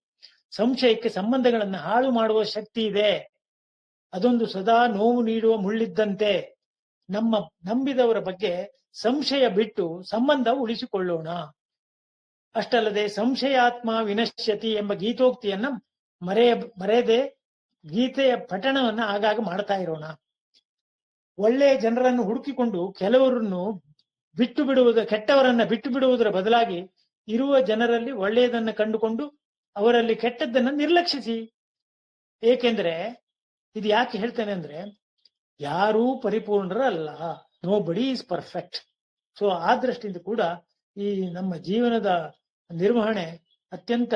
ಸಂಶಯಕ್ಕೆ ಸಂಬಂಧಗಳನ್ನು ಹಾಳು ಮಾಡುವ ಶಕ್ತಿ ಇದೆ. ಅದೊಂದು ಸದಾ ನೋವು ನೀಡುವ ಮುಳ್ಳಿದ್ದಂತೆ. ನಮ್ಮ ನಂಬಿದವರ ಬಗ್ಗೆ ಸಂಶಯ ಬಿಟ್ಟು ಸಂಬಂಧ ಉಳಿಸಿಕೊಳ್ಳೋಣ. ಅಷ್ಟಲ್ಲದೆ ಸಂಶಯಾತ್ಮ ವಿನಶ್ಯತಿ ಎಂಬ ಗೀತೋಕ್ತಿಯನ್ನ ಮರೆಯದೆ ಗೀತೆಯ ಪಠಣವನ್ನ ಆಗಾಗ ಮಾಡ್ತಾ ಇರೋಣ. ಒಳ್ಳೆಯ ಜನರನ್ನು ಹುಡುಕಿಕೊಂಡು ಕೆಲವರನ್ನು ಕೆಟ್ಟವರನ್ನ ಬಿಟ್ಟು ಬಿಡುವುದರ ಬದಲಾಗಿ ಇರುವ ಜನರಲ್ಲಿ ಒಳ್ಳೆಯದನ್ನ ಕಂಡುಕೊಂಡು ಅವರಲ್ಲಿ ಕೆಟ್ಟದ್ದನ್ನ ನಿರ್ಲಕ್ಷಿಸಿ. ಏಕೆಂದ್ರೆ ಇದು ಯಾಕೆ ಹೇಳ್ತೇನೆ ಅಂದ್ರೆ, ಯಾರೂ ಪರಿಪೂರ್ಣರಲ್ಲ, ನೋ ಬಡಿ ಈಸ್ ಪರ್ಫೆಕ್ಟ್. ಸೊ ಆ ದೃಷ್ಟಿಯಿಂದ ಕೂಡ ಈ ನಮ್ಮ ಜೀವನದ ನಿರ್ವಹಣೆ ಅತ್ಯಂತ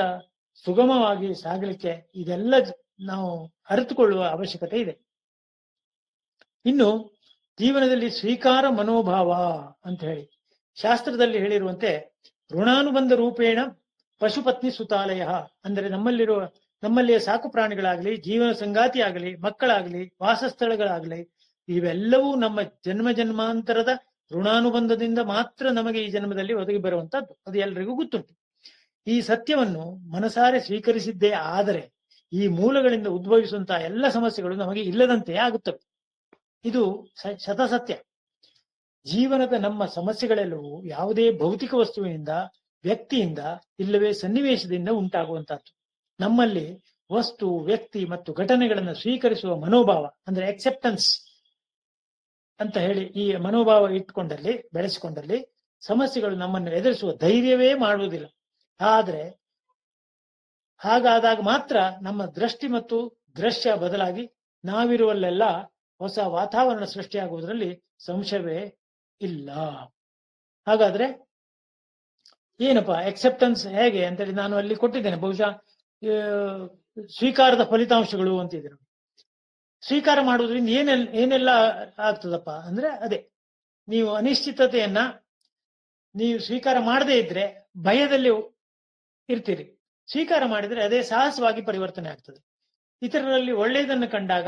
ಸುಗಮವಾಗಿ ಸಾಗಲಿಕ್ಕೆ ಇದೆಲ್ಲ ನಾವು ಅರಿತುಕೊಳ್ಳುವ ಅವಶ್ಯಕತೆ ಇದೆ. ಇನ್ನು ಜೀವನದಲ್ಲಿ ಸ್ವೀಕಾರ ಮನೋಭಾವ ಅಂತ ಹೇಳಿ ಶಾಸ್ತ್ರದಲ್ಲಿ ಹೇಳಿರುವಂತೆ ಋಣಾನುಬಂಧ ರೂಪೇಣ ಪಶುಪತ್ನಿ ಸುತಾಲಯ, ಅಂದರೆ ನಮ್ಮಲ್ಲಿಯ ಸಾಕು ಪ್ರಾಣಿಗಳಾಗಲಿ, ಜೀವನ ಸಂಗಾತಿ ಆಗಲಿ, ಮಕ್ಕಳಾಗಲಿ, ವಾಸಸ್ಥಳಗಳಾಗಲಿ, ಇವೆಲ್ಲವೂ ನಮ್ಮ ಜನ್ಮಾಂತರದ ಋಣಾನುಬಂಧದಿಂದ ಮಾತ್ರ ನಮಗೆ ಈ ಜನ್ಮದಲ್ಲಿ ಒದಗಿ ಬರುವಂತದ್ದು. ಅದು ಎಲ್ರಿಗೂ ಗೊತ್ತುಂಟು. ಈ ಸತ್ಯವನ್ನು ಮನಸಾರೆ ಸ್ವೀಕರಿಸಿದ್ದೇ ಆದರೆ ಈ ಮೂಲಗಳಿಂದ ಉದ್ಭವಿಸುವಂತಹ ಎಲ್ಲ ಸಮಸ್ಯೆಗಳು ನಮಗೆ ಇಲ್ಲದಂತೆಯೇ ಆಗುತ್ತವೆ. ಇದು ಶತಸತ್ಯ. ಜೀವನದ ನಮ್ಮ ಸಮಸ್ಯೆಗಳೆಲ್ಲವೂ ಯಾವುದೇ ಭೌತಿಕ ವಸ್ತುವಿನಿಂದ, ವ್ಯಕ್ತಿಯಿಂದ, ಇಲ್ಲವೇ ಸನ್ನಿವೇಶದಿಂದ ಉಂಟಾಗುವಂತಹದ್ದು. ನಮ್ಮಲ್ಲಿ ವಸ್ತು, ವ್ಯಕ್ತಿ ಮತ್ತು ಘಟನೆಗಳನ್ನು ಸ್ವೀಕರಿಸುವ ಮನೋಭಾವ ಅಂದ್ರೆ ಅಕ್ಸೆಪ್ಟೆನ್ಸ್ ಅಂತ ಹೇಳಿ ಈ ಮನೋಭಾವ ಬೆಳೆಸಿಕೊಂಡಲ್ಲಿ ಸಮಸ್ಯೆಗಳು ನಮ್ಮನ್ನು ಎದುರಿಸುವ ಧೈರ್ಯವೇ ಮಾಡುವುದಿಲ್ಲ. ಆದ್ರೆ ಹಾಗಾದಾಗ ಮಾತ್ರ ನಮ್ಮ ದೃಷ್ಟಿ ಮತ್ತು ದೃಶ್ಯ ಬದಲಾಗಿ ನಾವಿರುವಲ್ಲೆಲ್ಲ ಹೊಸ ವಾತಾವರಣ ಸೃಷ್ಟಿಯಾಗುವುದರಲ್ಲಿ ಸಂಶಯವೇ ಇಲ್ಲ. ಹಾಗಾದ್ರೆ ಏನಪ್ಪಾ ಅಕ್ಸೆಪ್ಟೆನ್ಸ್ ಹೇಗೆ ಅಂತೇಳಿ ನಾನು ಅಲ್ಲಿ ಕೊಟ್ಟಿದ್ದೇನೆ. ಬಹುಶಃ ಸ್ವೀಕಾರದ ಫಲಿತಾಂಶಗಳು ಅಂತಿದ್ರು. ಸ್ವೀಕಾರ ಮಾಡುವುದರಿಂದ ಏನೆಲ್ಲ ಆಗ್ತದಪ್ಪ ಅಂದ್ರೆ ಅದೇ, ನೀವು ಅನಿಶ್ಚಿತತೆಯನ್ನ ನೀವು ಸ್ವೀಕಾರ ಮಾಡದೇ ಇದ್ರೆ ಭಯದಲ್ಲಿ ಇರ್ತೀರಿ. ಸ್ವೀಕಾರ ಮಾಡಿದ್ರೆ ಅದೇ ಸಾಹಸವಾಗಿ ಪರಿವರ್ತನೆ ಆಗ್ತದೆ. ಇತರರಲ್ಲಿ ಒಳ್ಳೆಯದನ್ನು ಕಂಡಾಗ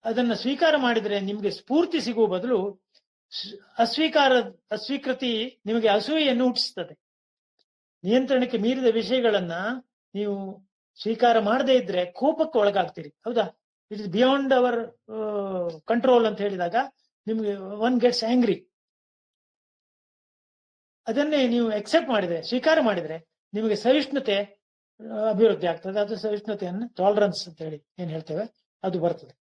ಅದನ್ನ ಸ್ವೀಕಾರ ಮಾಡಿದ್ರೆ ನಿಮ್ಗೆ ಸ್ಫೂರ್ತಿ ಸಿಗುವ ಬದಲು ಅಸ್ವೀಕೃತಿ ನಿಮಗೆ ಅಸೂಯೆಯನ್ನು ಹುಟ್ಟಿಸ್ತದೆ. ನಿಯಂತ್ರಣಕ್ಕೆ ಮೀರಿದ ವಿಷಯಗಳನ್ನ ನೀವು ಸ್ವೀಕಾರ ಮಾಡದೇ ಇದ್ರೆ ಕೋಪಕ್ಕೆ ಒಳಗಾಗ್ತೀರಿ. ಹೌದಾ? It is beyond hour control ಅಂತ ಹೇಳಿದಾಗ ನಿಮ್ಗೆ ಒನ್ ಗೆಟ್ಸ್ ಆಂಗ್ರಿ. ಅದನ್ನೇ ನೀವು ಅಕ್ಸೆಪ್ಟ್ ಮಾಡಿದ್ರೆ, ಸ್ವೀಕಾರ ಮಾಡಿದ್ರೆ ನಿಮಗೆ ಸಹಿಷ್ಣುತೆ ಅಭಿವೃದ್ಧಿ ಆಗ್ತದೆ. ಅದು ಸಹಿಷ್ಣುತೆಯನ್ನು ಟಾಲರೆನ್ಸ್ ಅಂತ ಹೇಳಿ ಏನ್ ಹೇಳ್ತೇವೆ ಅದು ಬರ್ತದೆ.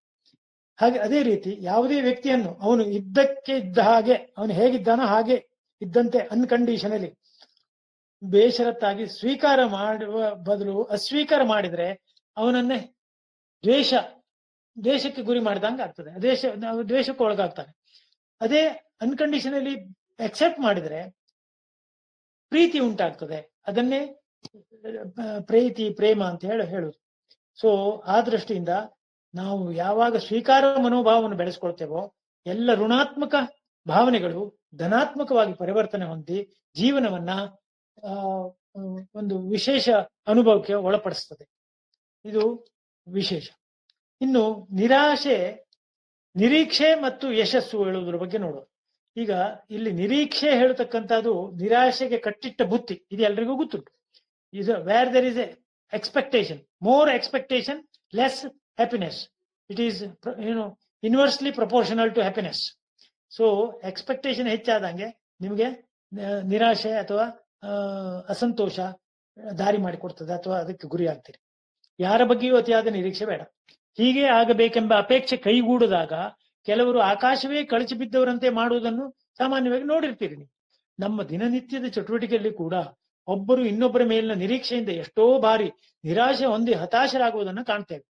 ಹಾಗೆ ಅದೇ ರೀತಿ ಯಾವುದೇ ವ್ಯಕ್ತಿಯನ್ನು ಅವನು ಇದ್ದಕ್ಕೆ ಇದ್ದ ಹಾಗೆ, ಅವನು ಹೇಗಿದ್ದಾನೋ ಹಾಗೆ ಇದ್ದಂತೆ ಅನ್ಕಂಡೀಷನಲಿ ಬೇಷರತ್ತಾಗಿ ಸ್ವೀಕಾರ ಮಾಡುವ ಬದಲು ಅಸ್ವೀಕಾರ ಮಾಡಿದ್ರೆ ಅವನನ್ನೇ ದ್ವೇಷಕ್ಕೆ ಗುರಿ ಮಾಡಿದಂಗೆ ಆಗ್ತದೆ. ದ್ವೇಷಕ್ಕೆ ಒಳಗಾಗ್ತಾನೆ. ಅದೇ ಅನ್ಕಂಡೀಷನಲಿ ಅಕ್ಸೆಪ್ಟ್ ಮಾಡಿದ್ರೆ ಪ್ರೀತಿ ಉಂಟಾಗ್ತದೆ. ಅದನ್ನೇ ಪ್ರೀತಿ, ಪ್ರೇಮ ಅಂತ ಹೇಳುದು. ಸೊ ಆ ದೃಷ್ಟಿಯಿಂದ ನಾವು ಯಾವಾಗ ಸ್ವೀಕಾರ ಮನೋಭಾವವನ್ನು ಬೆಳೆಸ್ಕೊಳ್ತೇವೋ ಎಲ್ಲ ಋಣಾತ್ಮಕ ಭಾವನೆಗಳು ಧನಾತ್ಮಕವಾಗಿ ಪರಿವರ್ತನೆ ಹೊಂದಿ ಜೀವನವನ್ನ ಒಂದು ವಿಶೇಷ ಅನುಭವಕ್ಕೆ ಒಳಪಡಿಸ್ತದೆ. ಇದು ವಿಶೇಷ. ಇನ್ನು ನಿರೀಕ್ಷೆ ಮತ್ತು ಯಶಸ್ಸು ಹೇಳುವುದರ ಬಗ್ಗೆ ನೋಡೋಣ. ಈಗ ಇಲ್ಲಿ ನಿರೀಕ್ಷೆ ಹೇಳತಕ್ಕಂಥದ್ದು ನಿರಾಶೆಗೆ ಕಟ್ಟಿಟ್ಟ ಬುತ್ತಿ. ಇದು ಎಲ್ರಿಗೂ ಗೊತ್ತುಂಟು. ಇದು where there is expectation, more expectation less happiness. It is inversely proportional to happiness. So expectation ಹೆಚ್ಚಾದಂಗೆ ನಿಮಗೆ ನಿರಾಶೆ ಅಥವಾ ಅಸಂತೋಷ ದಾರಿ ಮಾಡಿಕೊಡ್ತದೆ, ಅಥವಾ ಅದಕ್ಕೆ ಗುರಿ ಆಗ್ತೀರಿ. ಯಾರ ಬಗ್ಗೆಯೂ ಅತಿಯಾದ ನಿರೀಕ್ಷೆ ಬೇಡ. ಹೀಗೆ ಆಗಬೇಕೆಂಬ ಅಪೇಕ್ಷೆ ಕೈಗೂಡಿದಾಗ ಕೆಲವರು ಆಕಾಶವೇ ಕಳಚಿ ಬಿದ್ದವರಂತೆ ಮಾಡುವುದನ್ನು ಸಾಮಾನ್ಯವಾಗಿ ನೋಡಿರ್ತೀರಿ ನೀವು. ನಮ್ಮ ದಿನನಿತ್ಯದ ಚಟುವಟಿಕೆಯಲ್ಲಿ ಕೂಡ ಒಬ್ಬರು ಇನ್ನೊಬ್ಬರ ಮೇಲಿನ ನಿರೀಕ್ಷೆಯಿಂದ ಎಷ್ಟೋ ಬಾರಿ ನಿರಾಶೆ ಹೊಂದಿ ಹತಾಶರಾಗುವುದನ್ನು ಕಾಣ್ತೇವೆ.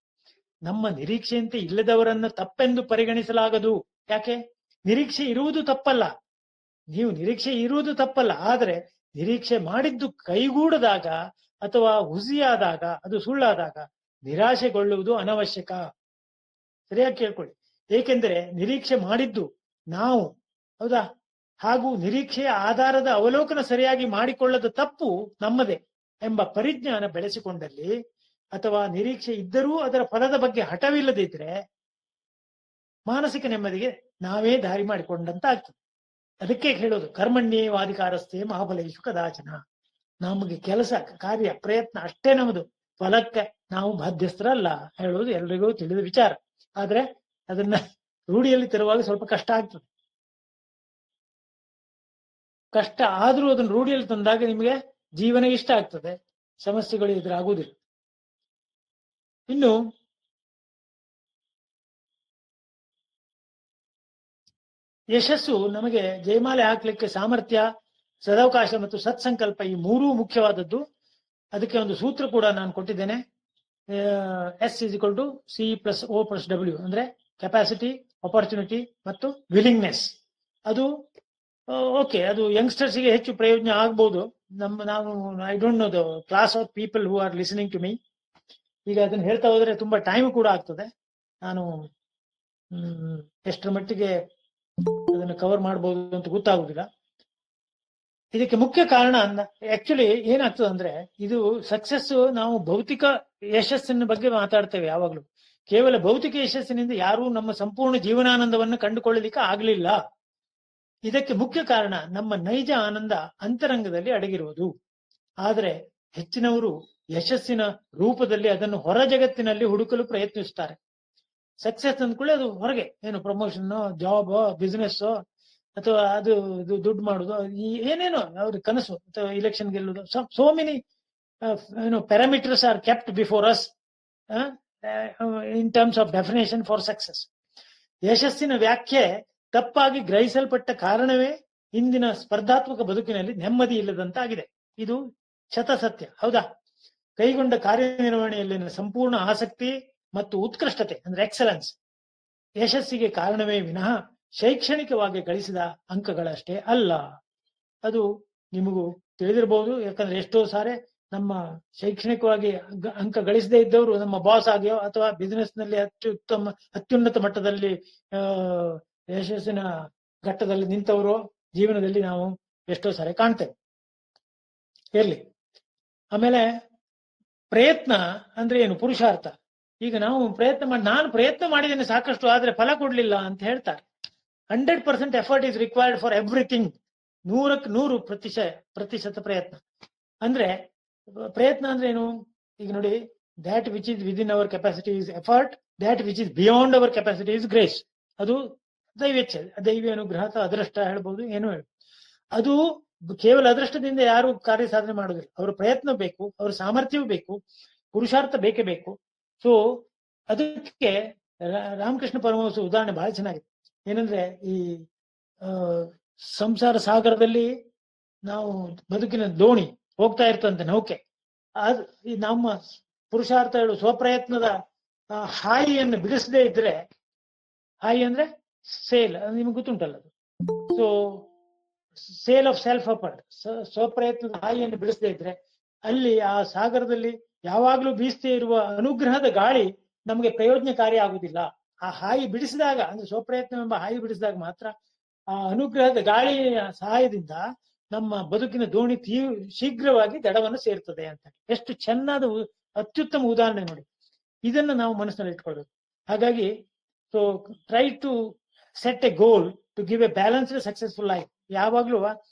ನಮ್ಮ ನಿರೀಕ್ಷೆಯಂತೆ ಇಲ್ಲದವರನ್ನ ತಪ್ಪೆಂದು ಪರಿಗಣಿಸಲಾಗದು. ಯಾಕೆ? ನಿರೀಕ್ಷೆ ಇರುವುದು ತಪ್ಪಲ್ಲ, ನೀವು ನಿರೀಕ್ಷೆ ಇರುವುದು ತಪ್ಪಲ್ಲ. ಆದರೆ ನಿರೀಕ್ಷೆ ಮಾಡಿದ್ದು ಕೈಗೂಡದಾಗ ಅಥವಾ ಹುಸಿಯಾದಾಗ, ಅದು ಸುಳ್ಳಾದಾಗ ನಿರಾಶೆಗೊಳ್ಳುವುದು ಅನವಶ್ಯಕ. ಸರಿಯಾಗಿ ಕೇಳ್ಕೊಳ್ಳಿ. ಏಕೆಂದರೆ ನಿರೀಕ್ಷೆ ಮಾಡಿದ್ದು ನಾವು, ಹೌದಾ? ಹಾಗೂ ನಿರೀಕ್ಷೆಯ ಆಧಾರದ ಅವಲೋಕನ ಸರಿಯಾಗಿ ಮಾಡಿಕೊಳ್ಳದ ತಪ್ಪು ನಮ್ಮದೇ ಎಂಬ ಪರಿಜ್ಞಾನ ಬೆಳೆಸಿಕೊಂಡಲ್ಲಿ, ಅಥವಾ ನಿರೀಕ್ಷೆ ಇದ್ದರೂ ಅದರ ಫಲದ ಬಗ್ಗೆ ಹಠವಿಲ್ಲದಿದ್ರೆ ಮಾನಸಿಕ ನೆಮ್ಮದಿಗೆ ನಾವೇ ದಾರಿ ಮಾಡಿಕೊಂಡಂತ ಆಗ್ತದೆ. ಅದಕ್ಕೆ ಹೇಳೋದು ಕರ್ಮಣ್ಯೇವಾಧಿಕಾರಸ್ಥೆ ಮಹಾಫಲೇಶು ಕದಾಚನ. ನಮಗೆ ಕೆಲಸ, ಕಾರ್ಯ, ಪ್ರಯತ್ನ ಅಷ್ಟೇ ನಮ್ಮದು, ಫಲಕ್ಕೆ ನಾವು ಬಾಧ್ಯಸ್ಥರಲ್ಲ ಹೇಳುವುದು ಎಲ್ರಿಗೂ ತಿಳಿದ ವಿಚಾರ. ಆದ್ರೆ ಅದನ್ನ ರೂಢಿಯಲ್ಲಿ ತರುವಾಗ ಸ್ವಲ್ಪ ಕಷ್ಟ ಆಗ್ತದೆ. ಕಷ್ಟ ಆದ್ರೂ ಅದನ್ನ ರೂಢಿಯಲ್ಲಿ ತಂದಾಗ ನಿಮಗೆ ಜೀವನ ಇಷ್ಟ ಆಗ್ತದೆ, ಸಮಸ್ಯೆಗಳು ಎದುರಾಗುವುದಿಲ್ಲ. ಇನ್ನು ಯಶಸ್ಸು ನಮಗೆ ಜಯಮಾಲೆ ಹಾಕ್ಲಿಕ್ಕೆ ಸಾಮರ್ಥ್ಯ, ಸದಾವಕಾಶ ಮತ್ತು ಸತ್ಸಂಕಲ್ಪ, ಈ ಮೂರೂ ಮುಖ್ಯವಾದದ್ದು. ಅದಕ್ಕೆ ಒಂದು ಸೂತ್ರ ಕೂಡ ನಾನು ಕೊಟ್ಟಿದ್ದೇನೆ. S=C+O+W, ಅಂದ್ರೆ ಕೆಪಾಸಿಟಿ, ಆಪರ್ಚುನಿಟಿ ಮತ್ತು ವಿಲಿಂಗ್ನೆಸ್. ಅದು ಓಕೆ, ಅದು ಯಂಗ್ಸ್ಟರ್ಸ್ಗೆ ಹೆಚ್ಚು ಪ್ರಯೋಜನ ಆಗ್ಬಹುದು. I don't know the class of people who are listening to me. ಈಗ ಅದನ್ನ ಹೇಳ್ತಾ ಹೋದ್ರೆ ತುಂಬಾ ಟೈಮ್ ಕೂಡ ಆಗ್ತದೆ. ನಾನು ಎಷ್ಟರ ಮಟ್ಟಿಗೆ ಅದನ್ನು ಕವರ್ ಮಾಡಬಹುದು ಅಂತ ಗೊತ್ತಾಗುದಿಲ್ಲ. ಇದಕ್ಕೆ ಮುಖ್ಯ ಕಾರಣ ಆಕ್ಚುಲಿ ಏನಾಗ್ತದೆ ಅಂದ್ರೆ, ಇದು ಸಕ್ಸಸ್, ನಾವು ಭೌತಿಕ ಯಶಸ್ಸಿನ ಬಗ್ಗೆ ಮಾತಾಡ್ತೇವೆ ಯಾವಾಗ್ಲೂ. ಕೇವಲ ಭೌತಿಕ ಯಶಸ್ಸಿನಿಂದ ಯಾರೂ ನಮ್ಮ ಸಂಪೂರ್ಣ ಜೀವನಾನಂದವನ್ನು ಕಂಡುಕೊಳ್ಳಲಿಕ್ಕೆ ಆಗ್ಲಿಲ್ಲ. ಇದಕ್ಕೆ ಮುಖ್ಯ ಕಾರಣ ನಮ್ಮ ನೈಜ ಆನಂದ ಅಂತರಂಗದಲ್ಲಿ ಅಡಗಿರುವುದು. ಆದರೆ ಹೆಚ್ಚಿನವರು ಯಶಸ್ಸಿನ ರೂಪದಲ್ಲಿ ಅದನ್ನು ಹೊರ ಜಗತ್ತಿನಲ್ಲಿ ಹುಡುಕಲು ಪ್ರಯತ್ನಿಸುತ್ತಾರೆ. ಸಕ್ಸಸ್ ಅಂದ್ಕೊಳ್ಳಿ ಅದು ಹೊರಗೆ, ಏನು ಪ್ರಮೋಷನ್, ಜಾಬ್, ಬಿಸ್ನೆಸ್, ಅಥವಾ ಅದು ದುಡ್ಡು ಮಾಡುದು, ಏನೇನೋ ಅವ್ರ ಕನಸು, ಅಥವಾ ಇಲೆಕ್ಷನ್ ಗೆಲ್ಲುವುದು. So many parameters are kept before us in terms of definition for success. ಯಶಸ್ಸಿನ ವ್ಯಾಖ್ಯೆ ತಪ್ಪಾಗಿ ಗ್ರಹಿಸಲ್ಪಟ್ಟ ಕಾರಣವೇ ಇಂದಿನ ಸ್ಪರ್ಧಾತ್ಮಕ ಬದುಕಿನಲ್ಲಿ ನೆಮ್ಮದಿ ಇಲ್ಲದಂತಾಗಿದೆ. ಇದು ಶತಸತ್ಯ, ಹೌದಾ? ಕೈಗೊಂಡ ಕಾರ್ಯನಿರ್ವಹಣೆಯಲ್ಲಿನ ಸಂಪೂರ್ಣ ಆಸಕ್ತಿ ಮತ್ತು ಉತ್ಕೃಷ್ಟತೆ, ಅಂದ್ರೆ ಎಕ್ಸಲೆನ್ಸ್, ಯಶಸ್ಸಿಗೆ ಕಾರಣವೇ ವಿನಃ ಶೈಕ್ಷಣಿಕವಾಗಿ ಗಳಿಸಿದ ಅಂಕಗಳಷ್ಟೇ ಅಲ್ಲ. ಅದು ನಿಮಗೂ ತಿಳಿದಿರಬಹುದು. ಯಾಕಂದ್ರೆ ಎಷ್ಟೋ ಸಾರಿ ನಮ್ಮ ಶೈಕ್ಷಣಿಕವಾಗಿ ಅಂಕ ಗಳಿಸದೇ ಇದ್ದವರು ನಮ್ಮ ಬಾಸ್ ಆಗಿಯೋ ಅಥವಾ ಬಿಸಿನೆಸ್ ನಲ್ಲಿ ಅತ್ಯುನ್ನತ ಮಟ್ಟದಲ್ಲಿ ಯಶಸ್ಸಿನ ಘಟ್ಟದಲ್ಲಿ ನಿಂತವರು ಜೀವನದಲ್ಲಿ ನಾವು ಎಷ್ಟೋ ಸಾರಿ ಕಾಣ್ತೇವೆ. ಇರ್ಲಿ. ಆಮೇಲೆ ಪ್ರಯತ್ನ ಅಂದ್ರೆ ಏನು? ಪುರುಷಾರ್ಥ. ಈಗ ನಾವು ನಾನು ಪ್ರಯತ್ನ ಮಾಡಿದ್ದೇನೆ ಸಾಕಷ್ಟು, ಆದ್ರೆ ಫಲ ಕೊಡ್ಲಿಲ್ಲ ಅಂತ ಹೇಳ್ತಾರೆ. 100% effort is required for everything. 100% ಪ್ರತಿಶತ ಪ್ರಯತ್ನ. ಅಂದ್ರೆ ಪ್ರಯತ್ನ ಅಂದ್ರೆ ಏನು? ಈಗ ನೋಡಿ, that which is within our capacity is effort, that which is beyond our capacity is grace. ಅದು ದೈವೇಚ್ಛ, ದೈವಿ ಅನುಗ್ರಹ ಅಥವಾ ಅದೃಷ್ಟ ಹೇಳ್ಬೋದು, ಏನೋ ಹೇಳ್ಬೋದು. ಅದು ಕೇವಲ ಅದೃಷ್ಟದಿಂದ ಯಾರು ಕಾರ್ಯ ಸಾಧನೆ ಮಾಡುದಿಲ್ಲ. ಅವರ ಪ್ರಯತ್ನ ಬೇಕು, ಅವರ ಸಾಮರ್ಥ್ಯವೂ ಬೇಕು, ಪುರುಷಾರ್ಥ ಬೇಕೇ ಬೇಕು. ಸೊ ಅದಕ್ಕೆ ರಾಮಕೃಷ್ಣ ಪರಮಹಂಸ ಉದಾಹರಣೆ ಬಹಳ ಚೆನ್ನಾಗಿದೆ. ಏನಂದ್ರೆ, ಈ ಸಂಸಾರ ಸಾಗರದಲ್ಲಿ ನಾವು ಬದುಕಿನ ದೋಣಿ ಹೋಗ್ತಾ ಇರ್ತಂತೆ, ನೌಕೆ. ಈ ನಮ್ಮ ಪುರುಷಾರ್ಥಗಳು ಸ್ವಪ್ರಯತ್ನದ ಹಾಯಿಯನ್ನು ಬಿಡಿಸದೇ ಇದ್ರೆ, ಹಾಯಿ ಅಂದ್ರೆ ಸೇಲ್, ನಿಮ್ಗೆ ಗೊತ್ತುಂಟಲ್ಲ ಅದು. ಸೊ ಸೇಲ್ ಆಫ್ ಸೆಲ್ಫ್ ಅಪರ್ಟ್, ಸ್ವಪ್ರಯತ್ನದ ಹಾಯಿಯನ್ನು ಬಿಡಿಸದೇ ಇದ್ರೆ, ಅಲ್ಲಿ ಆ ಸಾಗರದಲ್ಲಿ ಯಾವಾಗ್ಲೂ ಬೀಸ್ತಾ ಇರುವ ಅನುಗ್ರಹದ ಗಾಳಿ ನಮಗೆ ಪ್ರಯೋಜನಕಾರಿ ಆಗುದಿಲ್ಲ. ಆ ಹಾಯಿ ಬಿಡಿಸಿದಾಗ, ಅಂದ್ರೆ ಸ್ವಪ್ರಯತ್ನವೆಂಬ ಹಾಯಿ ಬಿಡಿಸಿದಾಗ ಮಾತ್ರ ಆ ಅನುಗ್ರಹದ ಗಾಳಿಯ ಸಹಾಯದಿಂದ ನಮ್ಮ ಬದುಕಿನ ದೋಣಿ ಶೀಘ್ರವಾಗಿ ದಡವನ್ನು ಸೇರ್ತದೆ ಅಂತ. ಎಷ್ಟು ಚೆನ್ನಾದ ಅತ್ಯುತ್ತಮ ಉದಾಹರಣೆ ನೋಡಿ. ಇದನ್ನ ನಾವು ಮನಸ್ಸಿನಲ್ಲಿ ಇಟ್ಕೊಳ್ಬೇಕು. ಹಾಗಾಗಿ so try to set a goal to give a balanced successful life. ಯಾವಾಗ್ಲೂ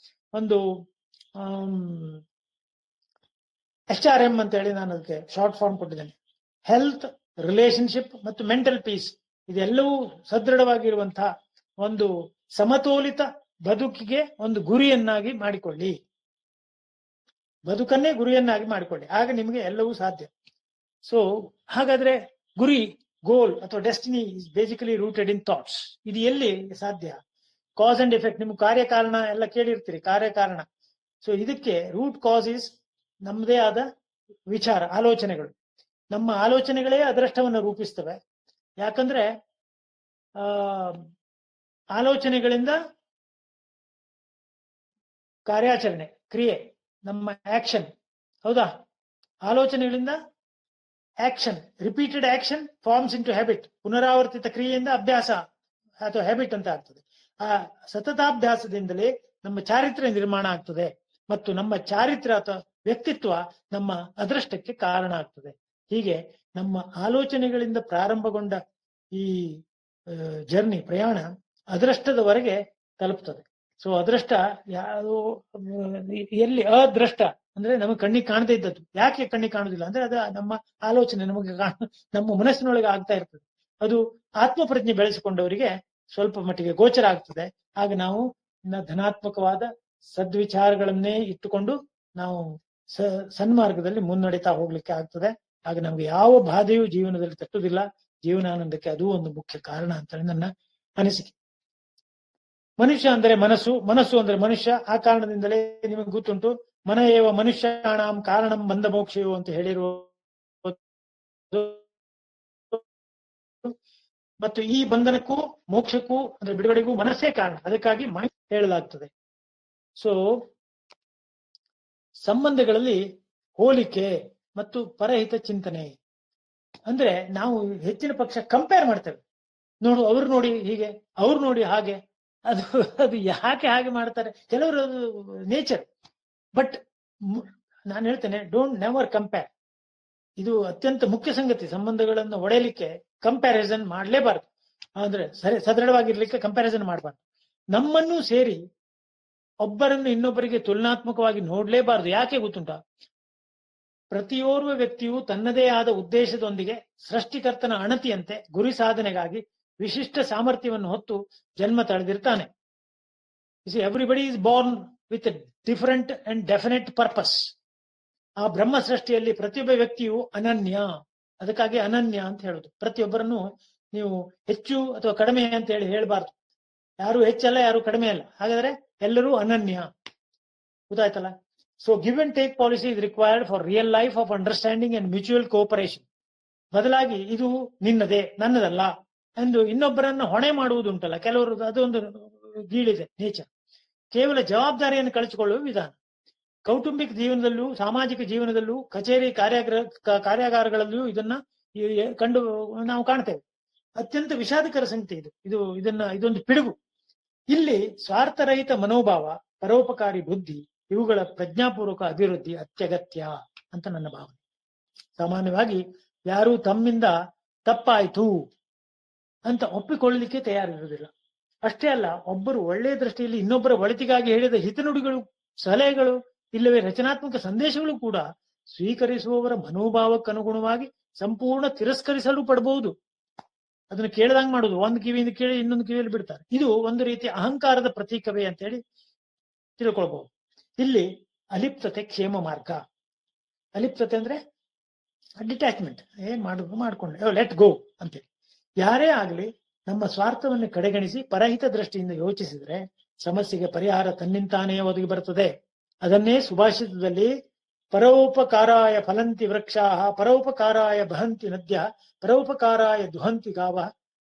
ಒಂದು HRM ಅಂತ ಹೇಳಿ ನಾನು ಅದಕ್ಕೆ ಶಾರ್ಟ್ ಫಾರ್ಮ್ ಕೊಟ್ಟಿದ್ದೇನೆ. ಹೆಲ್ತ್, ರಿಲೇಶನ್ಶಿಪ್ ಮತ್ತು ಮೆಂಟಲ್ ಪೀಸ್, ಇದೆಲ್ಲವೂ ಸದೃಢವಾಗಿರುವಂತಹ ಒಂದು ಸಮತೋಲಿತ ಬದುಕಿಗೆ ಒಂದು ಗುರಿಯನ್ನಾಗಿ ಮಾಡಿಕೊಳ್ಳಿ. ಬದುಕನ್ನೇ ಗುರಿಯನ್ನಾಗಿ ಮಾಡಿಕೊಳ್ಳಿ, ಆಗ ನಿಮಗೆ ಎಲ್ಲವೂ ಸಾಧ್ಯ. ಸೊ ಹಾಗಾದ್ರೆ ಗುರಿ, ಗೋಲ್ ಅಥವಾ destiny is basically rooted in thoughts. ಇದು ಎಲ್ಲಿ ಸಾಧ್ಯ? ಕಾಸ್ ಅಂಡ್ ಎಫೆಕ್ಟ್, ನಿಮ್ಗೆ ಕಾರ್ಯಕಾರಣ ಎಲ್ಲ ಕೇಳಿರ್ತೀರಿ, ಕಾರ್ಯಕಾರಣ. ಸೊ ಇದಕ್ಕೆ ರೂಟ್ ಕಾಸ್ ಇಸ್ ನಮ್ಮದೇ ಆದ ವಿಚಾರ, ಆಲೋಚನೆಗಳು. ನಮ್ಮ ಆಲೋಚನೆಗಳೇ ಅದೃಷ್ಟವನ್ನು ರೂಪಿಸ್ತವೆ. ಯಾಕಂದ್ರೆ ಆಲೋಚನೆಗಳಿಂದ ಕಾರ್ಯಾಚರಣೆ, ಕ್ರಿಯೆ, ನಮ್ಮ ಆಕ್ಷನ್, ಹೌದಾ? ಆಲೋಚನೆಗಳಿಂದ action, repeated action forms into habit. ಪುನರಾವರ್ತಿತ ಕ್ರಿಯೆಯಿಂದ ಅಭ್ಯಾಸ ಅಥವಾ ಹ್ಯಾಬಿಟ್ ಅಂತ ಆಗ್ತದೆ. ಆ ಸತತಾಭ್ಯಾಸದಿಂದಲೇ ನಮ್ಮ ಚಾರಿತ್ರ್ಯ ನಿರ್ಮಾಣ ಆಗ್ತದೆ, ಮತ್ತು ನಮ್ಮ ಚಾರಿತ್ರ್ಯ ಅಥವಾ ವ್ಯಕ್ತಿತ್ವ ನಮ್ಮ ಅದೃಷ್ಟಕ್ಕೆ ಕಾರಣ ಆಗ್ತದೆ. ಹೀಗೆ ನಮ್ಮ ಆಲೋಚನೆಗಳಿಂದ ಪ್ರಾರಂಭಗೊಂಡ ಈ ಜರ್ನಿ, ಪ್ರಯಾಣ ಅದೃಷ್ಟದವರೆಗೆ ತಲುಪ್ತದೆ. ಸೊ ಅದೃಷ್ಟ ಎಲ್ಲಿ ಅದೃಷ್ಟ ಅಂದ್ರೆ ನಮಗೆ ಕಣ್ಣಿಗೆ ಕಾಣದೇ ಇದ್ದದ್ದು. ಯಾಕೆ ಕಣ್ಣಿಗೆ ಕಾಣುದಿಲ್ಲ ಅಂದ್ರೆ ಅದು ನಮ್ಮ ಆಲೋಚನೆ ನಮಗೆ ನಮ್ಮ ಮನಸ್ಸಿನೊಳಗೆ ಆಗ್ತಾ ಇರ್ತದೆ. ಅದು ಆತ್ಮಪ್ರಜ್ಞೆ ಬೆಳೆಸಿಕೊಂಡವರಿಗೆ ಸ್ವಲ್ಪ ಮಟ್ಟಿಗೆ ಗೋಚರ ಆಗ್ತದೆ. ಆಗ ನಾವು ಧನಾತ್ಮಕವಾದ ಸದ್ವಿಚಾರಗಳನ್ನೇ ಇಟ್ಟುಕೊಂಡು ನಾವು ಸನ್ಮಾರ್ಗದಲ್ಲಿ ಮುನ್ನಡೆತಾ ಹೋಗ್ಲಿಕ್ಕೆ ಆಗ್ತದೆ. ಆಗ ನಮ್ಗೆ ಯಾವ ಬಾಧೆಯೂ ಜೀವನದಲ್ಲಿ ತಟ್ಟುವುದಿಲ್ಲ. ಜೀವನಾನಂದಕ್ಕೆ ಅದು ಒಂದು ಮುಖ್ಯ ಕಾರಣ ಅಂತ ನನ್ನ ಅನಿಸಿಕೆ. ಮನುಷ್ಯ ಅಂದರೆ ಮನಸ್ಸು, ಮನಸ್ಸು ಅಂದ್ರೆ ಮನುಷ್ಯ. ಆ ಕಾರಣದಿಂದಲೇ ನಿಮಗೆ ಗೊತ್ತುಂಟು, ಮನ ಏವ ಮನುಷ್ಯಾಣಾಂ ಕಾರಣಂ ಬಂಧ ಮೋಕ್ಷಯೋ ಅಂತ ಹೇಳಿರುವ, ಮತ್ತು ಈ ಬಂಧನಕ್ಕೂ ಮೋಕ್ಷಕ್ಕೂ ಅಂದ್ರೆ ಬಿಡುಗಡೆಗೂ ಮನಸ್ಸೇ ಕಾರಣ. ಅದಕ್ಕಾಗಿ ಮನ ಹೇಳಲಾಗ್ತದೆ. ಸೊ ಸಂಬಂಧಗಳಲ್ಲಿ ಹೋಲಿಕೆ ಮತ್ತು ಪರಹಿತ ಚಿಂತನೆ ಅಂದ್ರೆ ನಾವು ಹೆಚ್ಚಿನ ಪಕ್ಷ ಕಂಪೇರ್ ಮಾಡ್ತೇವೆ. ನೋಡು, ಅವ್ರು ನೋಡಿ ಹೀಗೆ, ಅವ್ರು ನೋಡಿ ಹಾಗೆ. ಅದು ಯಾಕೆ ಹಾಗೆ ಮಾಡ್ತಾರೆ? ಕೆಲವರು ನೇಚರ್. ಬಟ್ ನಾನು ಹೇಳ್ತೇನೆ, ಡೋಂಟ್ ನೆವರ್ ಕಂಪೇರ್. ಇದು ಅತ್ಯಂತ ಮುಖ್ಯ ಸಂಗತಿ. ಸಂಬಂಧಗಳನ್ನು ಒಡೆಯಲಿಕ್ಕೆ ಕಂಪ್ಯಾರಿಸನ್ ಮಾಡಲೇಬಾರ್ದು. ಅಂದ್ರೆ ಸದೃಢವಾಗಿರ್ಲಿಕ್ಕೆ ಕಂಪ್ಯಾರಿಸನ್ ಮಾಡಬಾರ್ದು. ನಮ್ಮನ್ನು ಸೇರಿ ಒಬ್ಬರನ್ನು ಇನ್ನೊಬ್ಬರಿಗೆ ತುಲನಾತ್ಮಕವಾಗಿ ನೋಡ್ಲೇಬಾರ್ದು. ಯಾಕೆ ಗೊತ್ತುಂಟ? ಪ್ರತಿಯೋರ್ವ ವ್ಯಕ್ತಿಯು ತನ್ನದೇ ಆದ ಉದ್ದೇಶದೊಂದಿಗೆ ಸೃಷ್ಟಿಕರ್ತನ ಅಣತಿಯಂತೆ ಗುರಿ ಸಾಧನೆಗಾಗಿ ವಿಶಿಷ್ಟ ಸಾಮರ್ಥ್ಯವನ್ನು ಹೊತ್ತು ಜನ್ಮ ತಳೆದಿರ್ತಾನೆ. Everybody is born with different and definite purpose. ಆ ಬ್ರಹ್ಮ ಸೃಷ್ಟಿಯಲ್ಲಿ ಪ್ರತಿಯೊಬ್ಬ ವ್ಯಕ್ತಿಯು ಅನನ್ಯ. ಅದಕ್ಕಾಗಿ ಅನನ್ಯ ಅಂತ ಹೇಳುದು. ಪ್ರತಿಯೊಬ್ಬರನ್ನು ನೀವು ಹೆಚ್ಚು ಅಥವಾ ಕಡಿಮೆ ಅಂತ ಹೇಳಬಾರ್ದು. ಯಾರು ಹೆಚ್ಚಲ್ಲ, ಯಾರು ಕಡಿಮೆ ಅಲ್ಲ. ಹಾಗಾದ್ರೆ ಎಲ್ಲರೂ ಅನನ್ಯ. ಗೊತ್ತಾಯ್ತಲ್ಲ? So give and take policy is required for real life of understanding and mutual cooperation. ಬದಲಾಗಿ ಇದು ನಿನ್ನದೇ, ನನ್ನದಲ್ಲ ಎಂದು ಇನ್ನೊಬ್ಬರನ್ನ ಹೊಣೆ ಮಾಡುವುದುಂಟಲ್ಲ, ಕೆಲವರು ಅದೊಂದು ಗೀಳಿದೆ ನೇಚರ್. ಕೇವಲ ಜವಾಬ್ದಾರಿಯನ್ನು ಕಳಿಸಿಕೊಳ್ಳುವ ವಿಧಾನ. ಕೌಟುಂಬಿಕ ಜೀವನದಲ್ಲೂ ಸಾಮಾಜಿಕ ಜೀವನದಲ್ಲೂ ಕಚೇರಿ ಕಾರ್ಯಾಗಾರಗಳಲ್ಲಿಯೂ ಇದನ್ನ ಕಂಡು ನಾವು ಕಾಣ್ತೇವೆ. ಅತ್ಯಂತ ವಿಷಾದಕರ ಸಂಗತಿ ಇದೊಂದು ಪಿಡುಗು. ಇಲ್ಲಿ ಸ್ವಾರ್ಥರಹಿತ ಮನೋಭಾವ, ಪರೋಪಕಾರಿ ಬುದ್ಧಿ, ಇವುಗಳ ಪ್ರಜ್ಞಾಪೂರ್ವಕ ಅಭಿವೃದ್ಧಿ ಅತ್ಯಗತ್ಯ ಅಂತ ನನ್ನ ಭಾವನೆ. ಸಾಮಾನ್ಯವಾಗಿ ಯಾರು ತಮ್ಮಿಂದ ತಪ್ಪಾಯ್ತು ಅಂತ ಒಪ್ಪಿಕೊಳ್ಳಲಿಕ್ಕೆ ತಯಾರಿರುವುದಿಲ್ಲ. ಅಷ್ಟೇ ಅಲ್ಲ, ಒಬ್ಬರು ಒಳ್ಳೆಯ ದೃಷ್ಟಿಯಲ್ಲಿ ಇನ್ನೊಬ್ಬರ ಒಳಿತಿಗಾಗಿ ಹೇಳಿದ ಹಿತನುಡಿಗಳು, ಸಲಹೆಗಳು, ಇಲ್ಲವೇ ರಚನಾತ್ಮಕ ಸಂದೇಶಗಳು ಕೂಡ ಸ್ವೀಕರಿಸುವವರ ಮನೋಭಾವಕ್ಕನುಗುಣವಾಗಿ ಸಂಪೂರ್ಣ ತಿರಸ್ಕರಿಸಲು ಪಡಬಹುದು. ಅದನ್ನು ಕೇಳದಂಗ್ ಮಾಡುದು, ಒಂದು ಕಿವಿಯಿಂದ ಕೇಳಿ ಇನ್ನೊಂದು ಕಿವಿಯಲ್ಲಿ ಬಿಡ್ತಾರೆ. ಇದು ಒಂದು ರೀತಿಯ ಅಹಂಕಾರದ ಪ್ರತೀಕವೇ ಅಂತೇಳಿ ತಿಳ್ಕೊಳ್ಬಹುದು. ಇಲ್ಲಿ ಅಲಿಪ್ತತೆ ಕ್ಷೇಮ ಮಾರ್ಗ. ಅಲಿಪ್ತತೆ ಅಂದ್ರೆ ಡಿಟ್ಯಾಚ್ಮೆಂಟ್, ಮಾಡ್ಕೊಂಡೆ ಲೆಟ್ ಗೋ ಅಂತೇಳಿ. ಯಾರೇ ಆಗ್ಲಿ ನಮ್ಮ ಸ್ವಾರ್ಥವನ್ನು ಕಡೆಗಣಿಸಿ ಪರಹಿತ ದೃಷ್ಟಿಯಿಂದ ಯೋಚಿಸಿದ್ರೆ ಸಮಸ್ಯೆಗೆ ಪರಿಹಾರ ತನ್ನಿಂತಾನೇ ಒದಗಿ ಬರುತ್ತದೆ. ಅದನ್ನೇ ಸುಭಾಷಿತದಲ್ಲಿ ಪರೋಪಕಾರಾಯ ಫಲಂತಿ ವೃಕ್ಷಾಃ ಪರೋಪಕಾರಾಯ ಬಹಂತಿ ನದ್ಯ ಪರೋಪಕಾರಾಯ ದುಹಂತಿ ಗಾವ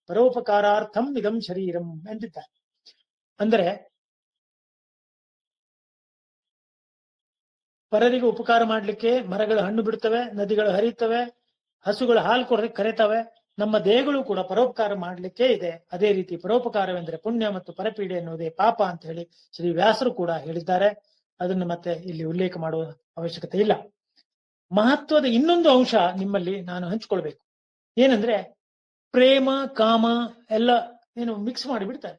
ಪರೋಪಕಾರಾರ್ಥಂ ಇದಂ ಶರೀರಂ ಎಂದಿದ್ದಾರೆ. ಅಂದರೆ ಪರರಿಗೆ ಉಪಕಾರ ಮಾಡ್ಲಿಕ್ಕೆ ಮರಗಳು ಹಣ್ಣು ಬಿಡ್ತವೆ, ನದಿಗಳು ಹರಿಯುತ್ತವೆ, ಹಸುಗಳು ಹಾಲು ಕರೆತವೆ. ನಮ್ಮ ದೇಹಗಳು ಕೂಡ ಪರೋಪಕಾರ ಮಾಡ್ಲಿಕ್ಕೆ ಇದೆ. ಅದೇ ರೀತಿ ಪರೋಪಕಾರವೆಂದರೆ ಪುಣ್ಯ ಮತ್ತು ಪರಪೀಡೆ ಎನ್ನುವುದೇ ಪಾಪ ಅಂತ ಹೇಳಿ ಶ್ರೀ ವ್ಯಾಸರು ಕೂಡ ಹೇಳಿದ್ದಾರೆ. ಅದನ್ನು ಮತ್ತೆ ಇಲ್ಲಿ ಉಲ್ಲೇಖ ಮಾಡುವ ಅವಶ್ಯಕತೆ ಇಲ್ಲ. ಮಹತ್ವದ ಇನ್ನೊಂದು ಅಂಶ ನಿಮ್ಮಲ್ಲಿ ನಾನು ಹಂಚಿಕೊಳ್ಬೇಕು. ಏನಂದ್ರೆ ಪ್ರೇಮ ಕಾಮ ಎಲ್ಲ ಏನು ಮಿಕ್ಸ್ ಮಾಡಿಬಿಡ್ತಾರೆ.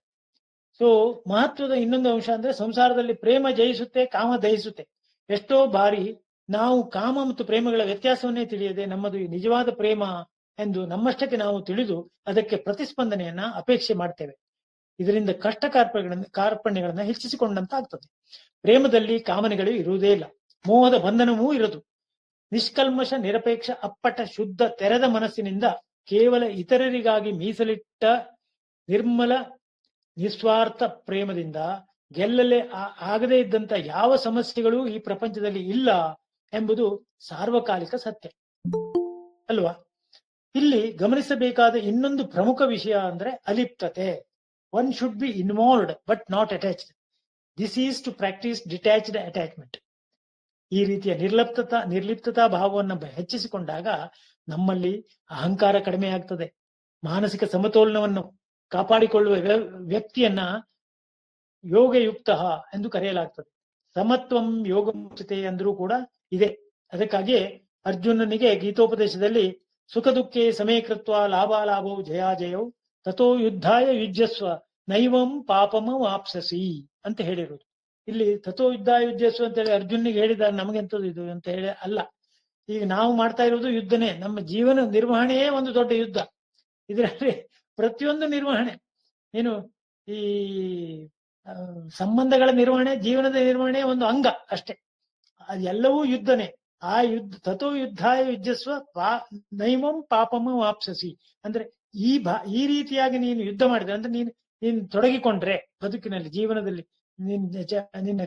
ಸೊ ಮಹತ್ವದ ಇನ್ನೊಂದು ಅಂಶ ಅಂದ್ರೆ ಸಂಸಾರದಲ್ಲಿ ಪ್ರೇಮ ಜಯಿಸುತ್ತೆ, ಕಾಮ ದಹಿಸುತ್ತೆ. ಎಷ್ಟೋ ಬಾರಿ ನಾವು ಕಾಮ ಮತ್ತು ಪ್ರೇಮಗಳ ವ್ಯತ್ಯಾಸವನ್ನೇ ತಿಳಿಯದೆ ನಮ್ಮದು ನಿಜವಾದ ಪ್ರೇಮ ಎಂದು ನಮ್ಮಷ್ಟಕ್ಕೆ ನಾವು ತಿಳಿದು ಅದಕ್ಕೆ ಪ್ರತಿಸ್ಪಂದನೆಯನ್ನ ಅಪೇಕ್ಷೆ ಮಾಡ್ತೇವೆ. ಇದರಿಂದ ಕಷ್ಟ ಕಾರ್ಪಣ್ಯಗಳನ್ನ ಹೆಚ್ಚಿಸಿಕೊಂಡಂತಾಗ್ತದೆ. ಪ್ರೇಮದಲ್ಲಿ ಕಾಮನೆಗಳು ಇರುವುದೇ ಇಲ್ಲ, ಮೋಹದ ಬಂಧನವೂ ಇರದು. ನಿಷ್ಕಲ್ಮಶ ನಿರಪೇಕ್ಷ ಅಪ್ಪಟ ಶುದ್ಧ ತೆರೆದ ಮನಸ್ಸಿನಿಂದ ಕೇವಲ ಇತರರಿಗಾಗಿ ಮೀಸಲಿಟ್ಟ ನಿರ್ಮಲ ನಿಸ್ವಾರ್ಥ ಪ್ರೇಮದಿಂದ ಗೆಲ್ಲಲೇ ಆಗದೇ ಇದ್ದಂತ ಯಾವ ಸಮಸ್ಯೆಗಳು ಈ ಪ್ರಪಂಚದಲ್ಲಿ ಇಲ್ಲ ಎಂಬುದು ಸಾರ್ವಕಾಲಿಕ ಸತ್ಯ ಅಲ್ವಾ. ಇಲ್ಲಿ ಗಮನಿಸಬೇಕಾದ ಇನ್ನೊಂದು ಪ್ರಮುಖ ವಿಷಯ ಅಂದ್ರೆ ಅಲಿಪ್ತತೆ. One should be involved but not attached. This is to practice detached attachment. ಈ ರೀತಿಯ ನಿರ್ಲಿಪ್ತತಾ ಭಾವವನ್ನು ಹೆಚ್ಚಿಸಿಕೊಂಡಾಗ ನಮ್ಮಲ್ಲಿ ಅಹಂಕಾರ ಕಡಿಮೆ ಆಗ್ತದೆ. ಮಾನಸಿಕ ಸಮತೋಲನವನ್ನು ಕಾಪಾಡಿಕೊಳ್ಳುವ ವ್ಯಕ್ತಿಯನ್ನ ಯೋಗಯುಕ್ತ ಎಂದು ಕರೆಯಲಾಗ್ತದೆ. ಸಮತ್ವಂ ಯೋಗ ಮುಕ್ತತೆ ಅಂದ್ರೂ ಕೂಡ ಇದೆ. ಅದಕ್ಕಾಗಿಯೇ ಅರ್ಜುನನಿಗೆ ಗೀತೋಪದೇಶದಲ್ಲಿ ಸುಖ ದುಃಖೇ ಸಮೇ ಕೃತ್ವ ಲಾಭಾಲಾಭವು ಜಯಾಜಯವು ತಥೋ ಯುದ್ಧಾಯ ಯುಜ್ಯಸ್ವ ನೈವಂ ಪಾಪಮ ವಾಪ್ಸಸಿ ಅಂತ ಹೇಳಿರುವುದು. ಇಲ್ಲಿ ತಥೋ ಯುದ್ಧಾಯ ಯುಜ್ಯಸ್ವ ಅಂತ ಹೇಳಿ ಅರ್ಜುನಿಗೆ ಹೇಳಿದ್ದಾರೆ. ನಮಗೆಂತದ್ದು ಇದು ಅಂತ ಹೇಳಿ ಅಲ್ಲ. ಈಗ ನಾವು ಮಾಡ್ತಾ ಇರೋದು ಯುದ್ಧನೇ. ನಮ್ಮ ಜೀವನ ನಿರ್ವಹಣೆಯೇ ಒಂದು ದೊಡ್ಡ ಯುದ್ಧ. ಇದರಲ್ಲಿ ಪ್ರತಿಯೊಂದು ನಿರ್ವಹಣೆ ಏನು, ಈ ಸಂಬಂಧಗಳ ನಿರ್ವಹಣೆ, ಜೀವನದ ನಿರ್ವಹಣೆ ಒಂದು ಅಂಗ ಅಷ್ಟೇ. ಅದೆಲ್ಲವೂ ಯುದ್ಧನೇ. ಆ ಯುದ್ಧ ತಥೋ ಯುದ್ಧಾಯ ಯುಜ್ಯಸ್ವ ನೈಮಂ ಪಾಪಮ ವಾಪ್ಸಸಿ ಅಂದ್ರೆ ಈ ರೀತಿಯಾಗಿ ನೀನು ಯುದ್ಧ ಮಾಡಿದ್ರೆ ಅಂದ್ರೆ ನೀನು ತೊಡಗಿಕೊಂಡ್ರೆ ಬದುಕಿನಲ್ಲಿ, ಜೀವನದಲ್ಲಿ, ನಿನ್ನ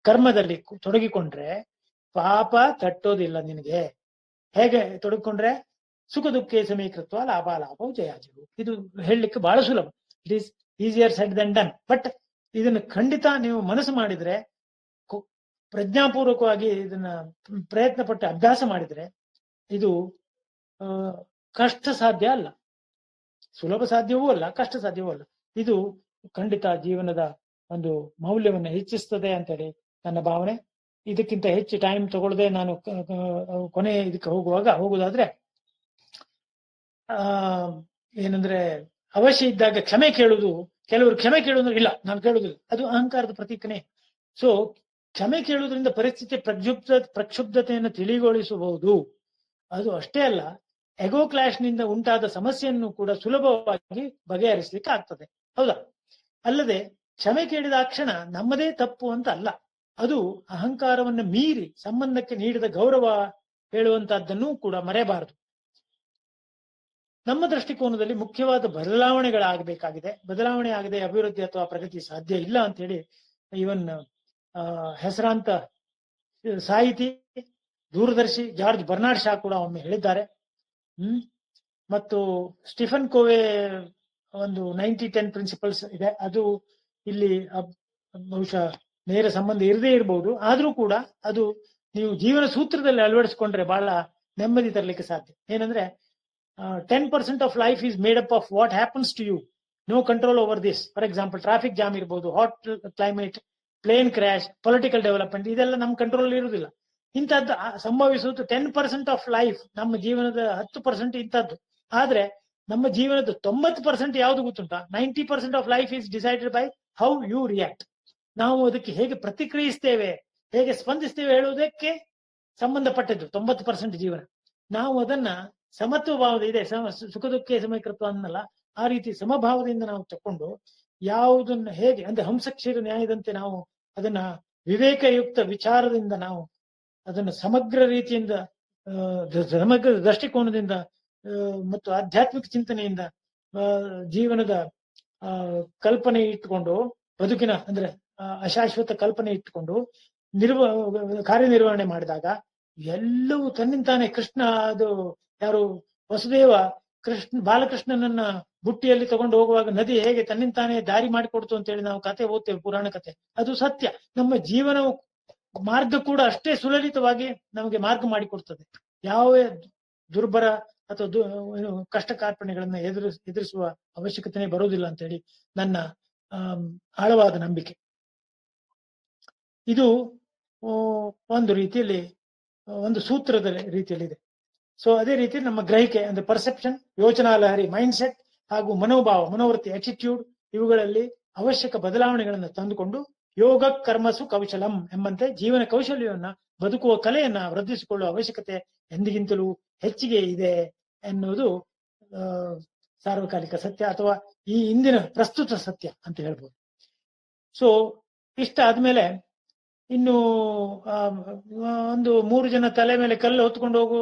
ಕರ್ಮದಲ್ಲಿ ತೊಡಗಿಕೊಂಡ್ರೆ ಪಾಪ ತಟ್ಟೋದಿಲ್ಲ ನಿನಗೆ. ಹೇಗೆ ತೊಡಗಿಕೊಂಡ್ರೆ ಸುಖ ದುಃಖೇ ಸಮೀಕೃತ್ವ ಲಾಭಾಲಾಭವು ಜಯಾಜಯವು. ಇದು ಹೇಳಲಿಕ್ಕೆ ಬಹಳ ಸುಲಭ. It is easier said than done. But ಇದನ್ನು ಖಂಡಿತ ನೀವು ಮನಸ್ಸು ಮಾಡಿದ್ರೆ, ಪ್ರಜ್ಞಾಪೂರ್ವಕವಾಗಿ ಇದನ್ನ ಪ್ರಯತ್ನ ಪಟ್ಟು ಅಭ್ಯಾಸ ಮಾಡಿದ್ರೆ ಇದು ಕಷ್ಟ ಸಾಧ್ಯ ಅಲ್ಲ, ಸುಲಭ ಸಾಧ್ಯವೂ ಅಲ್ಲ, ಕಷ್ಟ ಸಾಧ್ಯವೂ ಅಲ್ಲ. ಇದು ಖಂಡಿತ ಜೀವನದ ಒಂದು ಮೌಲ್ಯವನ್ನು ಹೆಚ್ಚಿಸ್ತದೆ ಅಂತೇಳಿ ನನ್ನ ಭಾವನೆ. ಇದಕ್ಕಿಂತ ಹೆಚ್ಚು ಟೈಮ್ ತಗೊಳ್ಳದೆ ನಾನು ಕೊನೆ ಇದಕ್ಕೆ ಹೋಗುದಾದ್ರೆ ಏನಂದ್ರೆ ಅವಶ್ಯ ಇದ್ದಾಗ ಕ್ಷಮೆ ಕೇಳುವುದು. ಕೆಲವರು ಕ್ಷಮೆ ಕೇಳುವುದ್ರೆ ಇಲ್ಲ ನಾನು ಕೇಳುವುದಿಲ್ಲ, ಅದು ಅಹಂಕಾರದ ಪ್ರತೀಕನೇ. ಸೊ ಕ್ಷಮೆ ಕೇಳುವುದರಿಂದ ಪರಿಸ್ಥಿತಿ ಪ್ರಕ್ಷುಬ್ಧತೆಯನ್ನು ತಿಳಿಗೊಳಿಸಬಹುದು. ಅದು ಅಷ್ಟೇ ಅಲ್ಲ, ಎಗೋ ಕ್ಲಾಶ್ ನಿಂದ ಉಂಟಾದ ಸಮಸ್ಯೆಯನ್ನು ಕೂಡ ಸುಲಭವಾಗಿ ಬಗೆಹರಿಸಲಿಕ್ಕೆ ಆಗ್ತದೆ. ಹೌದಾ? ಅಲ್ಲದೆ ಕ್ಷಮೆ ಕೇಳಿದಾಕ್ಷಣ ನಮ್ಮದೇ ತಪ್ಪು ಅಂತ ಅಲ್ಲ, ಅದು ಅಹಂಕಾರವನ್ನು ಮೀರಿ ಸಂಬಂಧಕ್ಕೆ ನೀಡಿದ ಗೌರವ ಹೇಳುವಂತಹದ್ದನ್ನು ಕೂಡ ಮರೆಯಬಾರದು. ನಮ್ಮ ದೃಷ್ಟಿಕೋನದಲ್ಲಿ ಮುಖ್ಯವಾದ ಬದಲಾವಣೆಗಳಾಗಬೇಕಾಗಿದೆ. ಬದಲಾವಣೆ ಆಗದೆ ಅಭಿವೃದ್ಧಿ ಅಥವಾ ಪ್ರಗತಿ ಸಾಧ್ಯ ಇಲ್ಲ ಅಂತ ಹೇಳಿ ಇವನ್ ಹೆಸರಾಂತ ಸಾಹಿತಿ, ದೂರದರ್ಶಿ ಜಾರ್ಜ್ ಬರ್ನಾರ್ಡ್ ಶಾ ಕೂಡ ಒಮ್ಮೆ ಹೇಳಿದ್ದಾರೆ. ಮತ್ತು ಸ್ಟಿಫನ್ ಕೋವೆ ಒಂದು 90-10 ಪ್ರಿನ್ಸಿಪಲ್ಸ್ ಇದೆ. ಅದು ಇಲ್ಲಿ ಬಹುಶಃ ನೇರ ಸಂಬಂಧ ಇರದೇ ಇರಬಹುದು, ಆದ್ರೂ ಕೂಡ ಅದು ನೀವು ಜೀವನ ಸೂತ್ರದಲ್ಲಿ ಅಳವಡಿಸಿಕೊಂಡ್ರೆ ಬಹಳ ನೆಮ್ಮದಿ ತರಲಿಕ್ಕೆ ಸಾಧ್ಯ. ಏನಂದ್ರೆ 10% of life is made up of what happens to you, no control over this. For example, traffic jam ಇರ್ಬೋದು, hot climate, plane crash, political development, ಇದೆಲ್ಲ ನಮ್ಮ ಕಂಟ್ರೋಲ್ ಇರುವುದಿಲ್ಲ. ಇಂಥದ್ದು ಸಂಭವಿಸುವುದು 10% ಆಫ್ ಲೈಫ್, ನಮ್ಮ ಜೀವನದ 10% ಇಂಥದ್ದು. ಆದ್ರೆ ನಮ್ಮ ಜೀವನದ 90% ಯಾವುದು ಗೊತ್ತುಂಟ? 90% of life is decided by how you react. ನಾವು ಅದಕ್ಕೆ ಹೇಗೆ ಪ್ರತಿಕ್ರಿಯಿಸ್ತೇವೆ, ಹೇಗೆ ಸ್ಪಂದಿಸ್ತೇವೆ ಹೇಳುವುದಕ್ಕೆ ಸಂಬಂಧಪಟ್ಟದ್ದು 90% ಜೀವನ. ನಾವು ಅದನ್ನ ಸಮತ್ವ ಭಾವದ ಇದೆ, ಸುಖ ದುಃಖ ಸಮಯಕೃತ್ವ ಅನ್ನಲ್ಲ, ಆ ರೀತಿ ಸಮಭಾವದಿಂದ ನಾವು ತಕೊಂಡು ಯಾವುದನ್ನ ಹೇಗೆ ಅಂದ್ರೆ ಹಂಸಕ್ಷೀರ ನ್ಯಾಯದಂತೆ ನಾವು ಅದನ್ನ ವಿವೇಕಯುಕ್ತ ವಿಚಾರದಿಂದ ನಾವು ಅದನ್ನು ಸಮಗ್ರ ರೀತಿಯಿಂದ ಸಮಗ್ರ ದೃಷ್ಟಿಕೋನದಿಂದ ಮತ್ತು ಆಧ್ಯಾತ್ಮಿಕ ಚಿಂತನೆಯಿಂದ ಜೀವನದ ಕಲ್ಪನೆ ಇಟ್ಟುಕೊಂಡು, ಬದುಕಿನ ಅಂದ್ರೆ ಅಶಾಶ್ವತ ಕಲ್ಪನೆ ಇಟ್ಟುಕೊಂಡು ಕಾರ್ಯನಿರ್ವಹಣೆ ಮಾಡಿದಾಗ ಎಲ್ಲವೂ ತನ್ನಿಂತಾನೆ ಕೃಷ್ಣ, ಅದು ಯಾರು ವಸುದೇವ ಬಾಲಕೃಷ್ಣನನ್ನ ಬುಟ್ಟಿಯಲ್ಲಿ ತಗೊಂಡು ಹೋಗುವಾಗ ನದಿ ಹೇಗೆ ತನ್ನಿಂತಾನೆ ದಾರಿ ಮಾಡಿಕೊಡ್ತು ಅಂತ ಹೇಳಿ ನಾವು ಕತೆ ಓದ್ತೇವೆ, ಪುರಾಣ ಕತೆ. ಅದು ಸತ್ಯ. ನಮ್ಮ ಜೀವನ ಮಾರ್ಗ ಕೂಡ ಅಷ್ಟೇ ಸುಲಲಿತವಾಗಿ ನಮಗೆ ಮಾರ್ಗ ಮಾಡಿಕೊಡ್ತದೆ. ಯಾವ ದುರ್ಬರ ಅಥವಾ ಕಷ್ಟ ಕಾರ್ಪಣೆಗಳನ್ನ ಎದುರಿಸುವ ಅವಶ್ಯಕತೆ ಬರುವುದಿಲ್ಲ ಅಂತ ಹೇಳಿ ನನ್ನ ಆಳವಾದ ನಂಬಿಕೆ. ಇದು ಒಂದು ರೀತಿಯಲ್ಲಿ ಒಂದು ಸೂತ್ರದ ರೀತಿಯಲ್ಲಿದೆ. ಸೊ ಅದೇ ರೀತಿ ನಮ್ಮ ಗ್ರಹಿಕೆ ಅಂದ್ರೆ ಪರ್ಸೆಪ್ಷನ್, ಯೋಚನಾ ಲಹರಿ, ಮೈಂಡ್ ಸೆಟ್ ಹಾಗೂ ಮನೋಭಾವ, ಮನೋವೃತ್ತಿ, ಆಟಿಟ್ಯೂಡ್, ಇವುಗಳಲ್ಲಿ ಅವಶ್ಯಕ ಬದಲಾವಣೆಗಳನ್ನು ತಂದುಕೊಂಡು ಯೋಗ ಕರ್ಮಸು ಕೌಶಲಂ ಎಂಬಂತೆ ಜೀವನ ಕೌಶಲ್ಯವನ್ನ, ಬದುಕುವ ಕಲೆಯನ್ನ ವೃದ್ಧಿಸಿಕೊಳ್ಳುವ ಅವಶ್ಯಕತೆ ಎಂದಿಗಿಂತಲೂ ಹೆಚ್ಚಿಗೆ ಇದೆ ಎನ್ನುವುದು ಸಾರ್ವಕಾಲಿಕ ಸತ್ಯ, ಅಥವಾ ಈ ಇಂದಿನ ಪ್ರಸ್ತುತ ಸತ್ಯ ಅಂತ ಹೇಳ್ಬೋದು. ಸೊ ಇಷ್ಟ ಆದ್ಮೇಲೆ ಇನ್ನು ಒಂದು 3 ಜನ ತಲೆ ಮೇಲೆ ಕಲ್ಲು ಹೊತ್ಕೊಂಡು ಹೋಗು,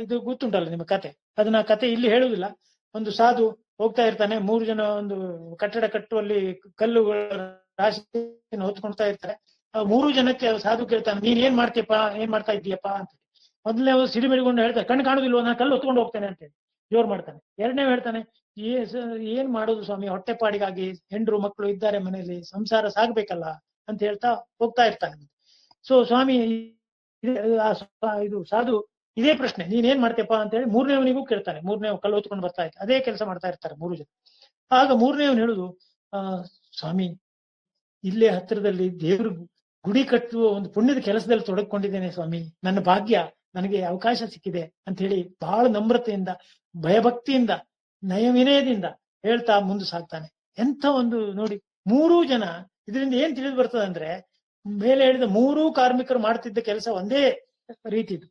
ಇದು ಗೊತ್ತುಂಟಲ್ಲ ನಿಮ್ಮ ಕತೆ. ಅದನ್ನ ಕತೆ ಇಲ್ಲಿ ಹೇಳುವುದಿಲ್ಲ. ಒಂದು ಸಾಧು ಹೋಗ್ತಾ ಇರ್ತಾನೆ, 3 ಜನ ಒಂದು ಕಟ್ಟಡ ಕಟ್ಟುವಲ್ಲಿ ಕಲ್ಲುಗಳ ರಾಶಿಯನ್ನು ಹೊತ್ಕೊಳ್ತಾ ಇರ್ತಾರೆ. 3 ಜನಕ್ಕೆ ಸಾಧು ಕೇಳ್ತಾನೆ, ನೀನ್ ಏನ್ ಮಾಡ್ತಾ ಇದ್ದೀಯಪ್ಪ ಅಂತ. ಮೊದಲನೇ ಸಿಡಿಮಿಡಿಕೊಂಡು ಹೇಳ್ತಾರೆ, ಕಣ್ಣು ಕಾಣುದಿಲ್ವ, ನಾನು ಕಲ್ಲು ಹೊತ್ಕೊಂಡು ಹೋಗ್ತೇನೆ ಅಂತ ಹೇಳಿ ಜೋರ್ ಮಾಡ್ತಾನೆ. ಎರಡನೇ ಹೇಳ್ತಾನೆ, ಏನ್ ಮಾಡೋದು ಸ್ವಾಮಿ, ಹೊಟ್ಟೆಪಾಡಿಗಾಗಿ ಹೆಂಡ್ರು ಮಕ್ಕಳು ಇದ್ದಾರೆ ಮನೆಯಲ್ಲಿ, ಸಂಸಾರ ಸಾಗ್ಬೇಕಲ್ಲ ಅಂತ ಹೇಳ್ತಾ ಹೋಗ್ತಾ ಇರ್ತಾನೆ. ಸೊ ಸ್ವಾಮಿ ಇದು ಸಾಧು ಇದೇ ಪ್ರಶ್ನೆ, ನೀನ್ ಏನ್ ಮಾಡ್ತೀಯಪ್ಪ ಅಂತ ಹೇಳಿ 3ನೇವನಿಗೂ ಕೇಳ್ತಾನೆ. 3ನೇವ್ ಕಲ್ಲು ಹೊತ್ಕೊಂಡು ಬರ್ತಾ ಇತ್ತು, ಅದೇ ಕೆಲಸ ಮಾಡ್ತಾ ಇರ್ತಾರೆ 3 ಜನ. ಆಗ 3ನೇವನು ಹೇಳುದು, ಸ್ವಾಮಿ ಇಲ್ಲೇ ಹತ್ತಿರದಲ್ಲಿ ದೇವ್ರ ಗುಡಿ ಕಟ್ಟುವ ಒಂದು ಪುಣ್ಯದ ಕೆಲಸದಲ್ಲಿ ತೊಡಗಿಕೊಂಡಿದ್ದೇನೆ ಸ್ವಾಮಿ, ನನ್ನ ಭಾಗ್ಯ, ನನಗೆ ಅವಕಾಶ ಸಿಕ್ಕಿದೆ ಅಂತ ಹೇಳಿ ಬಹಳ ನಮ್ರತೆಯಿಂದ, ಭಯಭಕ್ತಿಯಿಂದ, ನಯವಿನಯದಿಂದ ಹೇಳ್ತಾ ಮುಂದೆ ಸಾಗ್ತಾನೆ. ಎಂಥ ಒಂದು ನೋಡಿ, 3 ಜನ. ಇದರಿಂದ ಏನ್ ತಿಳಿದು ಬರ್ತದೆ ಅಂದ್ರೆ, ಮೇಲೆ ಹೇಳಿದ 3 ಕಾರ್ಮಿಕರು ಮಾಡ್ತಿದ್ದ ಕೆಲಸ ಒಂದೇ ರೀತಿದು.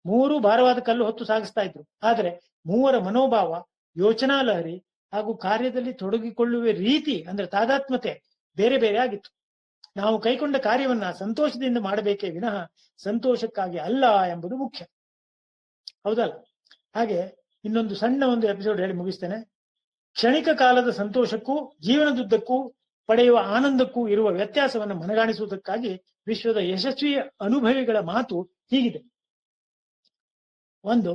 3 ಭಾರವಾದ ಕಲ್ಲು ಹೊತ್ತು ಸಾಗಿಸ್ತಾ ಇದ್ರು. ಆದ್ರೆ 3ರ ಮನೋಭಾವ, ಯೋಚನಾ ಲಹರಿ ಹಾಗೂ ಕಾರ್ಯದಲ್ಲಿ ತೊಡಗಿಕೊಳ್ಳುವ ರೀತಿ ಅಂದ್ರೆ ತಾದಾತ್ಮ್ಯತೆ ಬೇರೆ ಬೇರೆ ಆಗಿತ್ತು. ನಾವು ಕೈಗೊಂಡ ಕಾರ್ಯವನ್ನ ಸಂತೋಷದಿಂದ ಮಾಡಬೇಕೇ ವಿನಃ ಸಂತೋಷಕ್ಕಾಗಿ ಅಲ್ಲ ಎಂಬುದು ಮುಖ್ಯ. ಹೌದಲ್ಲ? ಹಾಗೆ ಇನ್ನೊಂದು ಸಣ್ಣ ಒಂದು ಎಪಿಸೋಡ್ ಹೇಳಿ ಮುಗಿಸ್ತೇನೆ. ಕ್ಷಣಿಕ ಕಾಲದ ಸಂತೋಷಕ್ಕೂ ಜೀವನದುದ್ದಕ್ಕೂ ಪಡೆಯುವ ಆನಂದಕ್ಕೂ ಇರುವ ವ್ಯತ್ಯಾಸವನ್ನು ಮನಗಾಣಿಸುವುದಕ್ಕಾಗಿ ವಿಶ್ವದ ಯಶಸ್ವಿ ಅನುಭವಿಗಳ ಮಾತು ಹೀಗಿದೆ. ಒಂದು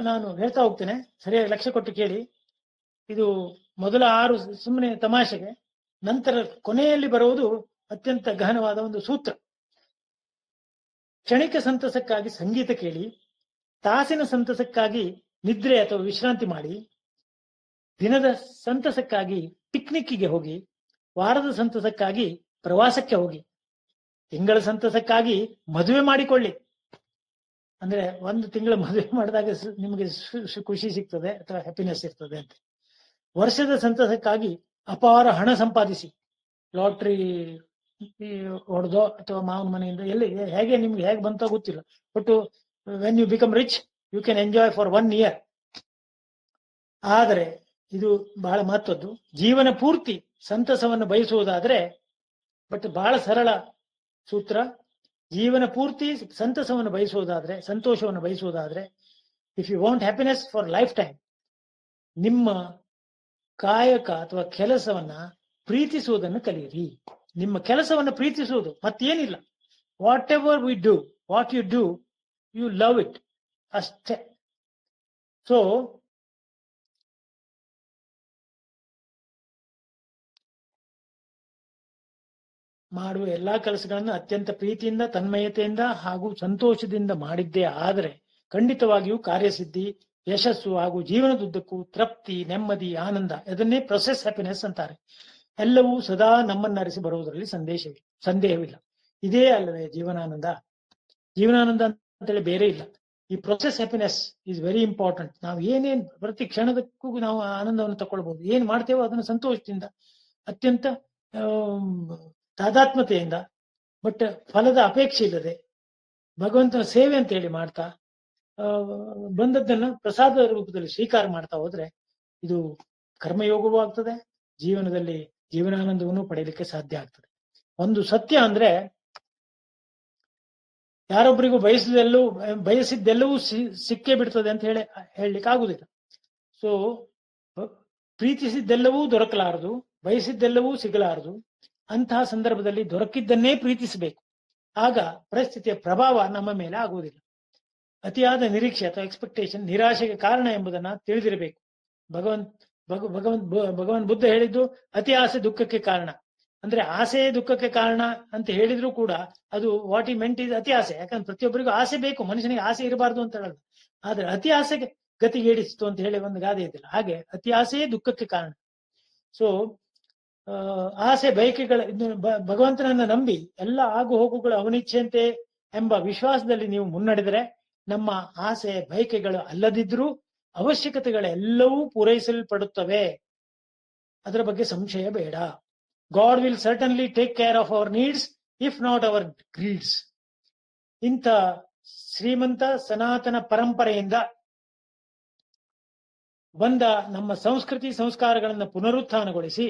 ನಾನು ಹೇಳ್ತಾ ಹೋಗ್ತೇನೆ, ಸರಿಯಾಗಿ ಲಕ್ಷ್ಯ ಕೊಟ್ಟು ಕೇಳಿ. ಇದು ಮೊದಲ 6 ಸುಮ್ಮನೆ ತಮಾಷೆಗೆ, ನಂತರ ಕೊನೆಯಲ್ಲಿ ಬರುವುದು ಅತ್ಯಂತ ಗಹನವಾದ ಒಂದು ಸೂತ್ರ. ಕ್ಷಣಿಕ ಸಂತಸಕ್ಕಾಗಿ ಸಂಗೀತ ಕೇಳಿ, ತಾಸಿನ ಸಂತಸಕ್ಕಾಗಿ ನಿದ್ರೆ ಅಥವಾ ವಿಶ್ರಾಂತಿ ಮಾಡಿ, ದಿನದ ಸಂತಸಕ್ಕಾಗಿ ಪಿಕ್ನಿಕ್ಗೆ ಹೋಗಿ, ವಾರದ ಸಂತಸಕ್ಕಾಗಿ ಪ್ರವಾಸಕ್ಕೆ ಹೋಗಿ, ತಿಂಗಳ ಸಂತಸಕ್ಕಾಗಿ ಮದುವೆ ಮಾಡಿಕೊಳ್ಳಿ. ಅಂದ್ರೆ 1 ತಿಂಗಳ ಮದುವೆ ಮಾಡಿದಾಗ ನಿಮಗೆ ಖುಷಿ ಸಿಗ್ತದೆ ಅಥವಾ ಹ್ಯಾಪಿನೆಸ್ ಇರ್ತದೆ ಅಂತ. ವರ್ಷದ ಸಂತಸಕ್ಕಾಗಿ ಅಪಾರ ಹಣ ಸಂಪಾದಿಸಿ, ಲಾಟ್ರಿ ಹೊಡೆದೋ ಅಥವಾ ಮಾವನ ಮನೆಯಿಂದ ಎಲ್ಲಿ ಹೇಗೆ ನಿಮ್ಗೆ ಹೇಗೆ ಬಂತೋ ಗೊತ್ತಿಲ್ಲ, but when you become rich you can enjoy for 1 year. ಆದರೆ ಇದು ಬಹಳ ಮಹತ್ವದ್ದು. ಜೀವನ ಪೂರ್ತಿ ಸಂತಸವನ್ನು ಬಯಸುವುದಾದ್ರೆ, ಬಟ್ ಬಹಳ ಸರಳ ಸೂತ್ರ, ಜೀವನ ಪೂರ್ತಿ ಸಂತಸವನ್ನು ಬಯಸುವುದಾದ್ರೆ, ಸಂತೋಷವನ್ನು ಬಯಸುವುದಾದ್ರೆ, if you want happiness for lifetime, ನಿಮ್ಮ ಕಾಯಕ ಅಥವಾ ಕೆಲಸವನ್ನ ಪ್ರೀತಿಸುವುದನ್ನು ಕಲಿಯಿರಿ. ನಿಮ್ಮ ಕೆಲಸವನ್ನು ಪ್ರೀತಿಸುವುದು ಮತ್ತೇನಿಲ್ಲ. Whatever we do, what you do, you love it, ಅಷ್ಟೇ. ಸೊ ಮಾಡುವ ಎಲ್ಲಾ ಕೆಲಸಗಳನ್ನು ಅತ್ಯಂತ ಪ್ರೀತಿಯಿಂದ, ತನ್ಮಯತೆಯಿಂದ ಹಾಗೂ ಸಂತೋಷದಿಂದ ಮಾಡಿದ್ದೇ ಆದರೆ ಖಂಡಿತವಾಗಿಯೂ ಕಾರ್ಯಸಿದ್ಧಿ, ಯಶಸ್ಸು ಹಾಗೂ ಜೀವನದುದ್ದಕ್ಕೂ ತೃಪ್ತಿ, ನೆಮ್ಮದಿ, ಆನಂದ, ಅದನ್ನೇ ಪ್ರೊಸೆಸ್ ಹ್ಯಾಪಿನೆಸ್ ಅಂತಾರೆ. ಎಲ್ಲವೂ ಸದಾ ನಮ್ಮನ್ನರಿಸಿ ಬರುವುದರಲ್ಲಿ ಸಂದೇಹವಿಲ್ಲ. ಇದೇ ಅಲ್ಲವೇ ಜೀವನಾನಂದ? ಜೀವನಾನಂದ ಅಂತೇಳಿ ಬೇರೆ ಇಲ್ಲ. ಈ process happiness is very important. ನಾವು ಏನೇನ್ ಪ್ರತಿ ಕ್ಷಣದಕ್ಕೂ ನಾವು ಆನಂದವನ್ನು ತಗೊಳ್ಬಹುದು. ಏನ್ ಮಾಡ್ತೇವೋ ಅದನ್ನು ಸಂತೋಷದಿಂದ, ಅತ್ಯಂತ ತಾದಾತ್ಮತೆಯಿಂದ, ಬಟ್ ಫಲದ ಅಪೇಕ್ಷೆ ಇಲ್ಲದೆ ಭಗವಂತನ ಸೇವೆ ಅಂತ ಹೇಳಿ ಮಾಡ್ತಾ ಬಂದದ್ದನ್ನ ಪ್ರಸಾದದ ರೂಪದಲ್ಲಿ ಸ್ವೀಕಾರ ಮಾಡ್ತಾ ಹೋದ್ರೆ ಇದು ಕರ್ಮಯೋಗವೂ ಆಗ್ತದೆ, ಜೀವನದಲ್ಲಿ ಜೀವನಾನಂದವನ್ನು ಪಡೆಯಲಿಕ್ಕೆ ಸಾಧ್ಯ ಆಗ್ತದೆ. ಒಂದು ಸತ್ಯ ಅಂದ್ರೆ ಯಾರೊಬ್ಬರಿಗೂ ಬಯಸಿದ್ದೆಲ್ಲವೂ ಸಿಕ್ಕೇ ಬಿಡ್ತದೆ ಅಂತ ಹೇಳಲಿಕ್ಕೆ ಆಗುದಿಲ್ಲ. ಸೊ ಪ್ರೀತಿಸಿದ್ದೆಲ್ಲವೂ ದೊರಕಲಾರದು, ಬಯಸಿದ್ದೆಲ್ಲವೂ ಸಿಗಲಾರದು. ಅಂತಹ ಸಂದರ್ಭದಲ್ಲಿ ದೊರಕಿದ್ದನ್ನೇ ಪ್ರೀತಿಸಬೇಕು. ಆಗ ಪರಿಸ್ಥಿತಿಯ ಪ್ರಭಾವ ನಮ್ಮ ಮೇಲೆ ಆಗುವುದಿಲ್ಲ. ಅತಿಯಾದ ನಿರೀಕ್ಷೆ ಅಥವಾ ಎಕ್ಸ್ಪೆಕ್ಟೇಷನ್ ನಿರಾಶೆಗೆ ಕಾರಣ ಎಂಬುದನ್ನ ತಿಳಿದಿರಬೇಕು. ಭಗವಾನ್ ಬುದ್ಧ ಹೇಳಿದ್ದು ಅತಿ ಆಸೆ ದುಃಖಕ್ಕೆ ಕಾರಣ. ಅಂದ್ರೆ ಆಸೆ ದುಃಖಕ್ಕೆ ಕಾರಣ ಅಂತ ಹೇಳಿದ್ರು ಕೂಡ ಅದು ವಾಟ್ ಈ ಮೆಂಟ್ ಇಸ್ ಅತಿ ಆಸೆ. ಯಾಕಂದ್ರೆ ಪ್ರತಿಯೊಬ್ಬರಿಗೂ ಆಸೆ ಬೇಕು, ಮನುಷ್ಯನಿಗೆ ಆಸೆ ಇರಬಾರ್ದು ಅಂತ ಹೇಳೋದು. ಆದ್ರೆ ಅತಿ ಆಸೆಗೆ ಗತಿಗೇಡಿಸ್ತು ಅಂತ ಹೇಳಿ ಒಂದು ಗಾದೆ ಇದ್ದಿಲ್ಲ, ಹಾಗೆ ಅತಿ ಆಸೆಯೇ ದುಃಖಕ್ಕೆ ಕಾರಣ. ಸೊ ಆಸೆ ಬಯಕೆಗಳ ಭಗವಂತನನ್ನ ನಂಬಿ ಎಲ್ಲ ಆಗು ಹೋಗುಗಳು ಅವನಿಚ್ಛೆಯಂತೆ ಎಂಬ ವಿಶ್ವಾಸದಲ್ಲಿ ನೀವು ಮುನ್ನಡೆದರೆ ನಮ್ಮ ಆಸೆ ಬಯಕೆಗಳು ಅಲ್ಲದಿದ್ರೂ ಅವಶ್ಯಕತೆಗಳೆಲ್ಲವೂ ಪೂರೈಸಲ್ಪಡುತ್ತವೆ. ಅದರ ಬಗ್ಗೆ ಸಂಶಯ ಬೇಡ. God will certainly take care of our needs, if not our greeds. ಇಂಥ ಶ್ರೀಮಂತ ಸನಾತನ ಪರಂಪರೆಯಿಂದ ಬಂದ ನಮ್ಮ ಸಂಸ್ಕೃತಿ ಸಂಸ್ಕಾರಗಳನ್ನು ಪುನರುತ್ಥಾನಗೊಳಿಸಿ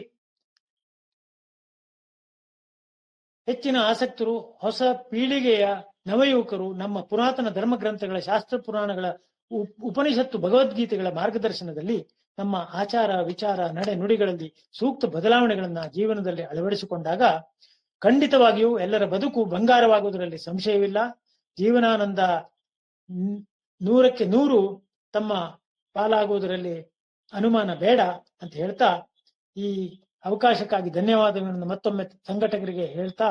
ಹೆಚ್ಚಿನ ಆಸಕ್ತರು, ಹೊಸ ಪೀಳಿಗೆಯ ನವಯುವಕರು ನಮ್ಮ ಪುರಾತನ ಧರ್ಮಗ್ರಂಥಗಳ, ಶಾಸ್ತ್ರ ಪುರಾಣಗಳ, ಉಪನಿಷತ್ತು, ಭಗವದ್ಗೀತೆಗಳ ಮಾರ್ಗದರ್ಶನದಲ್ಲಿ ನಮ್ಮ ಆಚಾರ ವಿಚಾರ ನಡೆ ನುಡಿಗಳಲ್ಲಿ ಸೂಕ್ತ ಬದಲಾವಣೆಗಳನ್ನ ಜೀವನದಲ್ಲಿ ಅಳವಡಿಸಿಕೊಂಡಾಗ ಖಂಡಿತವಾಗಿಯೂ ಎಲ್ಲರ ಬದುಕು ಬಂಗಾರವಾಗುವುದರಲ್ಲಿ ಸಂಶಯವಿಲ್ಲ. ಜೀವನಾನಂದ 100ಕ್ಕೆ 100 ತಮ್ಮ ಪಾಲಾಗುವುದರಲ್ಲಿ ಅನುಮಾನ ಬೇಡ ಅಂತ ಹೇಳ್ತಾ ಈ ಅವಕಾಶಕ್ಕಾಗಿ ಧನ್ಯವಾದಗಳನ್ನು ಮತ್ತೊಮ್ಮೆ ಸಂಘಟಕರಿಗೆ ಹೇಳ್ತಾ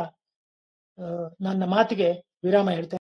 ನನ್ನ ಮಾತಿಗೆ ವಿರಾಮ ಹೇಳ್ತೇನೆ.